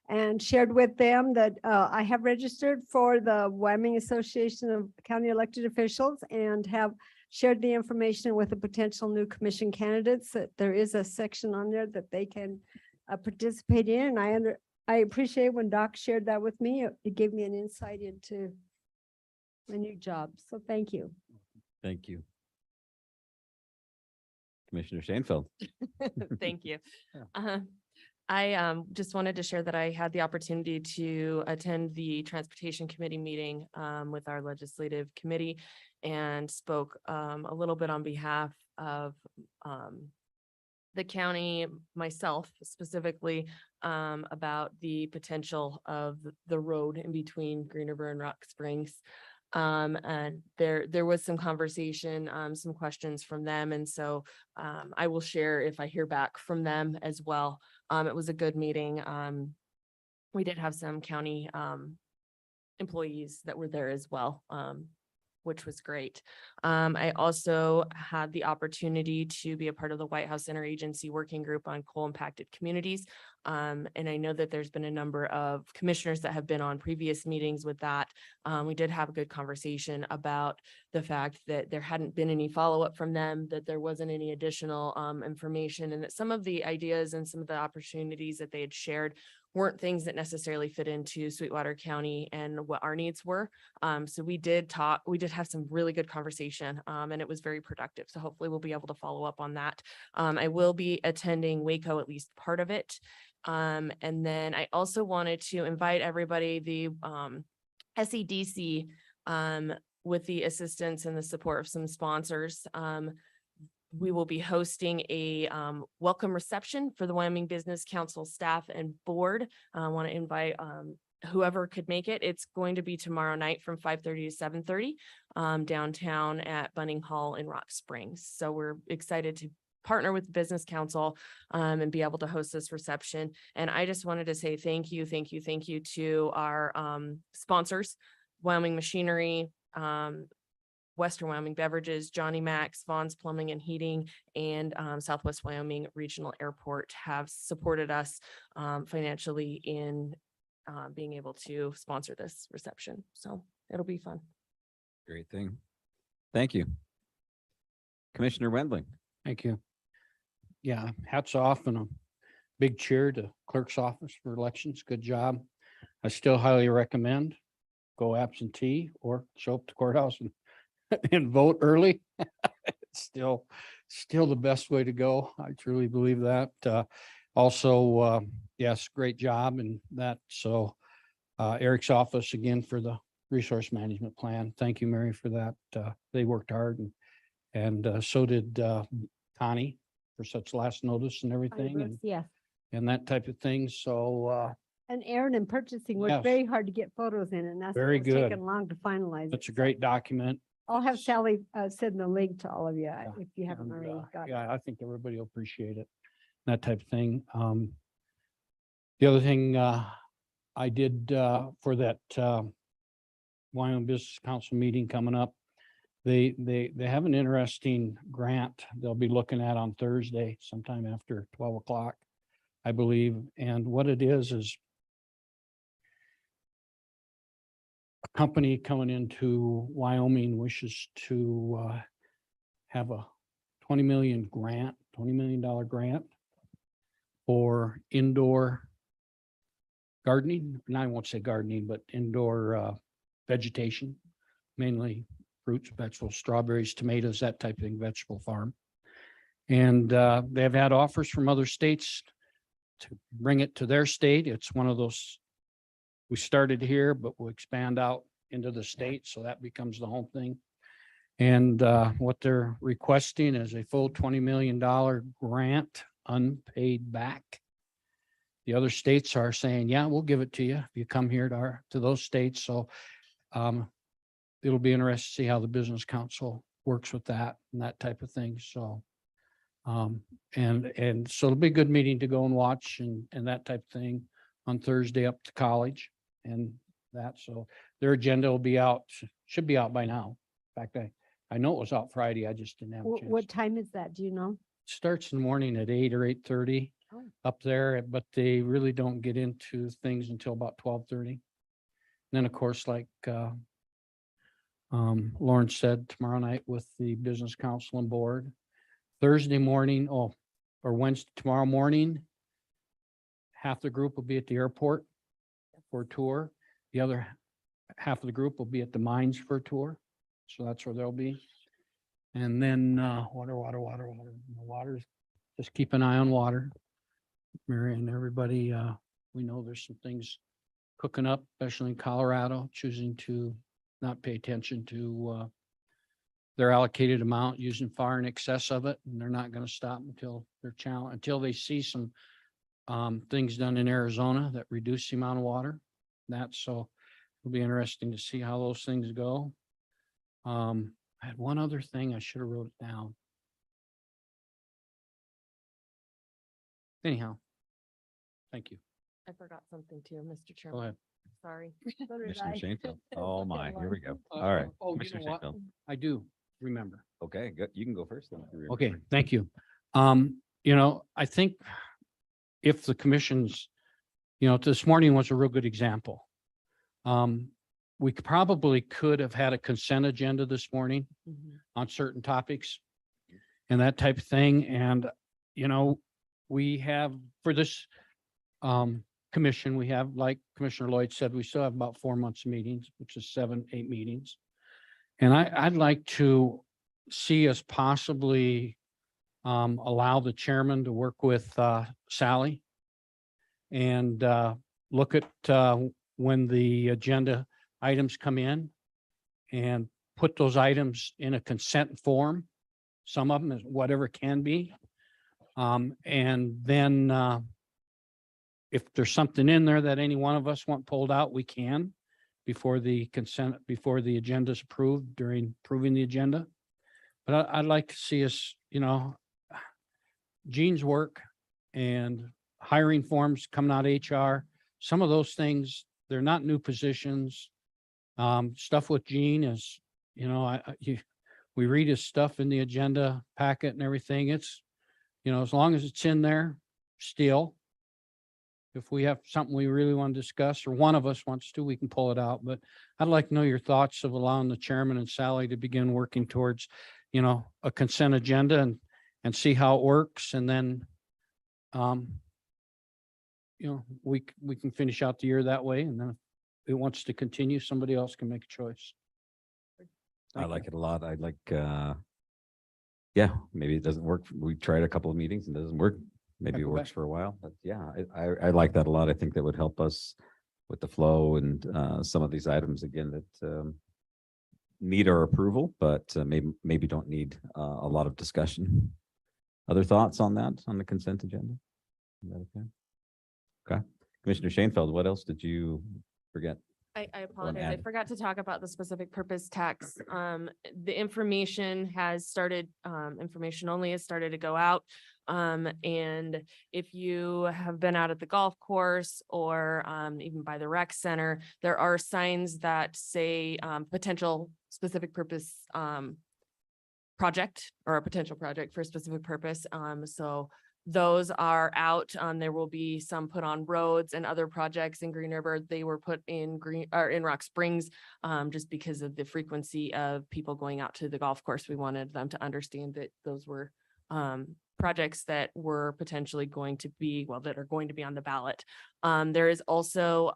and shared with them that I have registered for the Wyoming Association of County Elected Officials and have shared the information with the potential new commission candidates, that there is a section on there that they can participate in. And I appreciate when Doc shared that with me. It gave me an insight into my new job. So thank you. Thank you. Commissioner Shanefield. Thank you. I just wanted to share that I had the opportunity to attend the Transportation Committee meeting with our legislative committee and spoke a little bit on behalf of the county, myself specifically, about the potential of the road in between Green River and Rock Springs. And there was some conversation, some questions from them. And so I will share if I hear back from them as well. It was a good meeting. We did have some county employees that were there as well, which was great. I also had the opportunity to be a part of the White House Interagency Working Group on Coal Impacted Communities. And I know that there's been a number of commissioners that have been on previous meetings with that. We did have a good conversation about the fact that there hadn't been any follow-up from them, that there wasn't any additional information, and that some of the ideas and some of the opportunities that they had shared weren't things that necessarily fit into Sweetwater County and what our needs were. So we did have some really good conversation, and it was very productive. So hopefully we'll be able to follow up on that. I will be attending Waco, at least part of it. And then I also wanted to invite everybody, the SEDC, with the assistance and the support of some sponsors. We will be hosting a welcome reception for the Wyoming Business Council staff and board. I want to invite whoever could make it. It's going to be tomorrow night from 5:30 to 7:30 downtown at Bunning Hall in Rock Springs. So we're excited to partner with the Business Council and be able to host this reception. And I just wanted to say thank you to our sponsors, Wyoming Machinery, Western Wyoming Beverages, Johnny Max, Vaughn's Plumbing and Heating, and Southwest Wyoming Regional Airport have supported us financially in being able to sponsor this reception. So it'll be fun. Great thing. Thank you. Commissioner Wendling. Thank you. Yeah, hats off and a big cheer to clerk's office for elections. Good job. I still highly recommend go absentee or show up to courthouse and vote early. It's still the best way to go. I truly believe that. Also, yes, great job and that. So Eric's office again for the resource management plan. Thank you, Mary, for that. They worked hard and so did Connie for such last notice and everything Yes, and that type of thing. So and Aaron in purchasing worked Yes. very hard to get photos in, and that's Very why it's good. taken long to finalize. that's it. a great document. I'll have Sally send the link to all of you Yeah, if you haven't And, already got it. yeah, I think everybody will appreciate it. That type of thing. The other thing I did for that Wyoming Business Council meeting coming up, they have an interesting grant they'll be looking at on Thursday sometime after 12 o'clock, I believe. And what it is a company coming into Wyoming wishes to have a $20 million grant for indoor gardening. And I won't say gardening, but indoor vegetation, mainly fruits, vegetables, strawberries, tomatoes, that type of thing, vegetable farm. And they have had offers from other states to bring it to their state. It's one of those, we started here, but we'll expand out into the state. So that becomes the whole thing. And what they're requesting is a full $20 million grant, unpaid back. The other states are saying, yeah, we'll give it to you if you come here to those states. So it'll be interesting to see how the Business Council works with that and that type of thing. So and so it'll be a good meeting to go and watch and that type of thing on Thursday up to college and that. So their agenda will be out, should be out by now. In fact, I know it was out Friday. I just didn't have a chance. What time is that? Do you know? Starts in the morning at 8 or 8:30 Oh. up there, but they really don't get into things until about 12:30. Then, of course, like Lauren said, tomorrow night with the Business Council and Board. Thursday morning, or Wednesday, tomorrow morning, half the group will be at the airport for a tour. The other half of the group will be at the mines for a tour. So that's where they'll be. And then water. Just keep an eye on water. Mary and everybody, we know there's some things cooking up, especially in Colorado, choosing to not pay attention to their allocated amount, using far in excess of it. And they're not going to stop until they're challenged, until they see some things done in Arizona that reduce the amount of water. So it'll be interesting to see how those things go. I had one other thing I should have wrote it down. Anyhow, thank you. I forgot something too, Mr. Go Chairman. ahead. Sorry. So did Commissioner I. Shanefield. Oh my, here we go. Uh, All right. oh, you Commissioner know what? Shanefield. I do remember. Okay, good. You can go first then. if you remember. Okay, thank you. I think if the commissions, this morning was a real good example. We probably could have had a consent agenda this morning Mhm. on certain topics and that type of thing. And, we have for this commission, we have, like Commissioner Lloyd said, we still have about 4 months of meetings, which is 7-8 meetings. And I'd like to see us possibly allow the chairman to work with Sally and look at when the agenda items come in and put those items in a consent form. Some of them is whatever can be. And then if there's something in there that any one of us want pulled out, we can before the agenda is approved during approving the agenda. But I'd like to see us, Gene's work and hiring forms coming out of HR. Some of those things, they're not new positions. Stuff with Gene is, we read his stuff in the agenda packet and everything. It's, as long as it's in there still. If we have something we really want to discuss, or one of us wants to, we can pull it out. But I'd like to know your thoughts of allowing the chairman and Sally to begin working towards, a consent agenda and see how it works. And then, we can finish out the year that way. And then if it wants to continue, somebody else can make a choice. I like it a lot. I'd like, yeah, maybe it doesn't work. We tried a couple of meetings and it doesn't work. Maybe it Go works back. for a while, but yeah, I like that a lot. I think that would help us with the flow and some of these items again that need our approval, but maybe don't need a lot of discussion. Other thoughts on that, on the consent agenda? Is that okay? Okay. Commissioner Shanefield, what else did you forget? I apologize. I add. forgot to talk about the specific purpose tax. The information has started, information only has started to go out. And if you have been out at the golf course or even by the rec center, there are signs that say potential specific purpose project or a potential project for a specific purpose. So those are out. There will be some put on roads and other projects in Green River. They were put in in Rock Springs just because of the frequency of people going out to the golf course. We wanted them to understand that those were projects that were potentially going to be, that are going to be on the ballot. There is also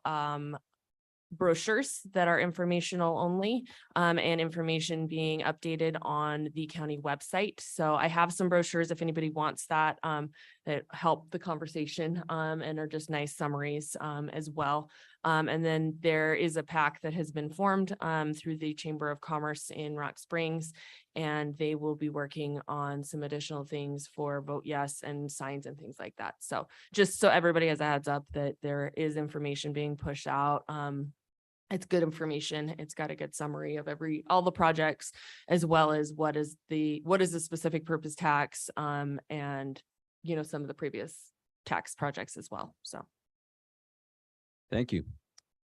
brochures that are informational only and information being updated on the county website. So I have some brochures if anybody wants that help the conversation and are just nice summaries as well. And then there is a PAC that has been formed through the Chamber of Commerce in Rock Springs, and they will be working on some additional things for Vote Yes and signs and things like that. So just so everybody has a heads up that there is information being pushed out. It's good information. It's got a good summary of all the projects, as well as what is the specific purpose tax and some of the previous tax projects as well. So. Thank you.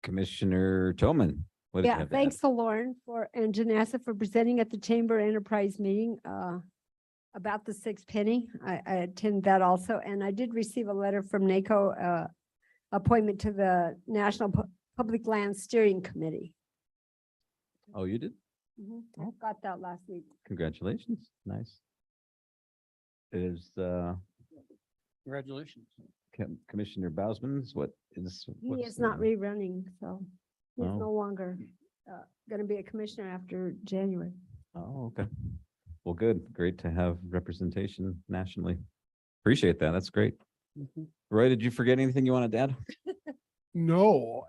Commissioner Toman. What did you Yeah, have to add? thanks to Lauren and Janessa for presenting at the Chamber Enterprise meeting about the 6 penny. I attended that also, and I did receive a letter from NACO appointment to the National Public Land Steering Committee. Oh, you did? I got that last week. Congratulations. Nice. It is Congratulations. Commissioner Bausman's, He what's is not the- rerunning, so he's Oh. no longer going to be a commissioner after January. Oh, okay. Well, good. Great to have representation nationally. Appreciate that. That's great. Roy, did you forget anything you wanted to add? No,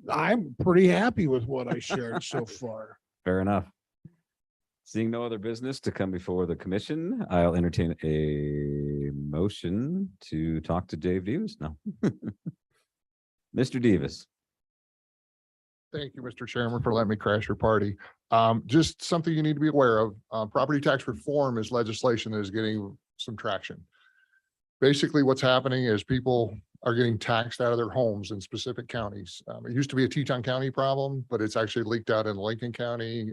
I'm pretty happy with what I shared so far. Fair enough. Seeing no other business to come before the commission, I'll entertain a motion to talk to Dave Davis now. Mr. Davis. Thank you, Mr. Chairman, for letting me crash your party. Just something you need to be aware of. Property tax reform is legislation that is getting some traction. Basically, what's happening is people are getting taxed out of their homes in specific counties. It used to be a Teton County problem, but it's actually leaked out in Lincoln County,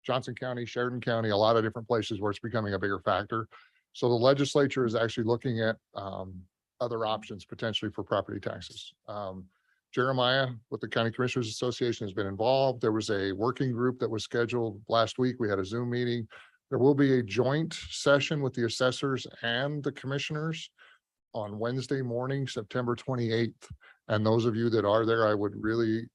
Johnson County, Sheridan County, a lot of different places where it's becoming a bigger factor. So the legislature is actually looking at other options potentially for property taxes. Jeremiah with the County Commissioners Association has been involved. There was a working group that was scheduled last week. We had a Zoom meeting. There will be a joint session with the assessors and the commissioners on Wednesday morning, September 28th. And those of you that are there, I would really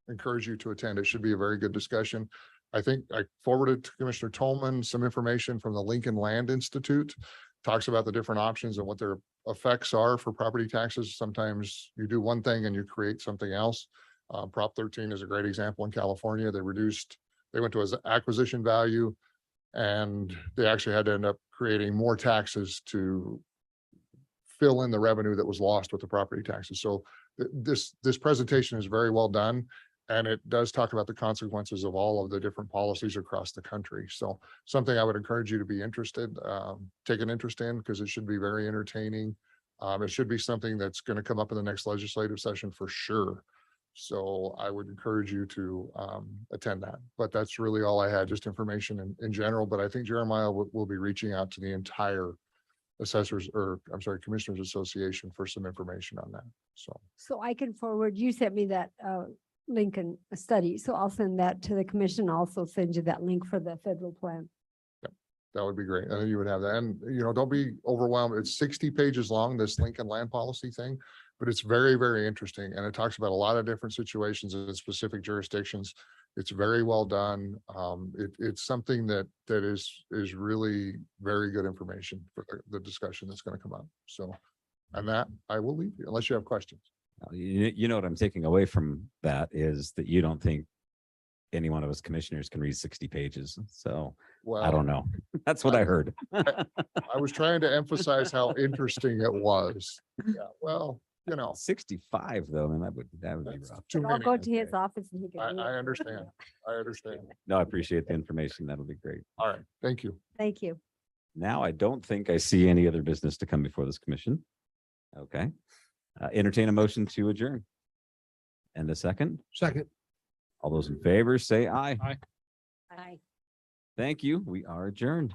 encourage you to attend. It should be a very good discussion. I think I forwarded to Commissioner Tolman some information from the Lincoln Land Institute. talks about the different options and what their effects are for property taxes. Sometimes you do one thing and you create something else. Prop 13 is a great example in California. They went to an acquisition value and they actually had to end up creating more taxes to fill in the revenue that was lost with the property taxes. So this presentation is very well done. And it does talk about the consequences of all of the different policies across the country. So something I would encourage you to be interested, take an interest in, because it should be very entertaining. It should be something that's going to come up in the next legislative session for sure. So I would encourage you to attend that. But that's really all I had, just information in general. But I think Jeremiah will be reaching out to the entire Commissioners Association for some information on that. So I can forward, you sent me that Lincoln study, so I'll send that to the commission, also send you that link for the federal plan. That would be great. And then you would have that. And, don't be overwhelmed. It's 60 pages long, this Lincoln land policy thing, but it's very, very interesting. And it talks about a lot of different situations in specific jurisdictions. It's very well done. It's something that is really very good information for the discussion that's going to come up. So, and that I will leave you unless you have questions. You know what I'm taking away from that is that you don't think any one of us commissioners can read 60 pages. So Well, I don't know. That's what I heard. I was trying to emphasize how interesting it was. Yeah, well, 65 though, and that would be that's rough. too I'll many. go to his office and he can. read I it. understand. I understand. No, I appreciate the information. That'll be great. All right. Thank you. Thank you. Now, I don't think I see any other business to come before this commission. Okay. Entertain a motion to adjourn. And a second. Second. All those in favor, say aye. Bye. Thank you. We are adjourned.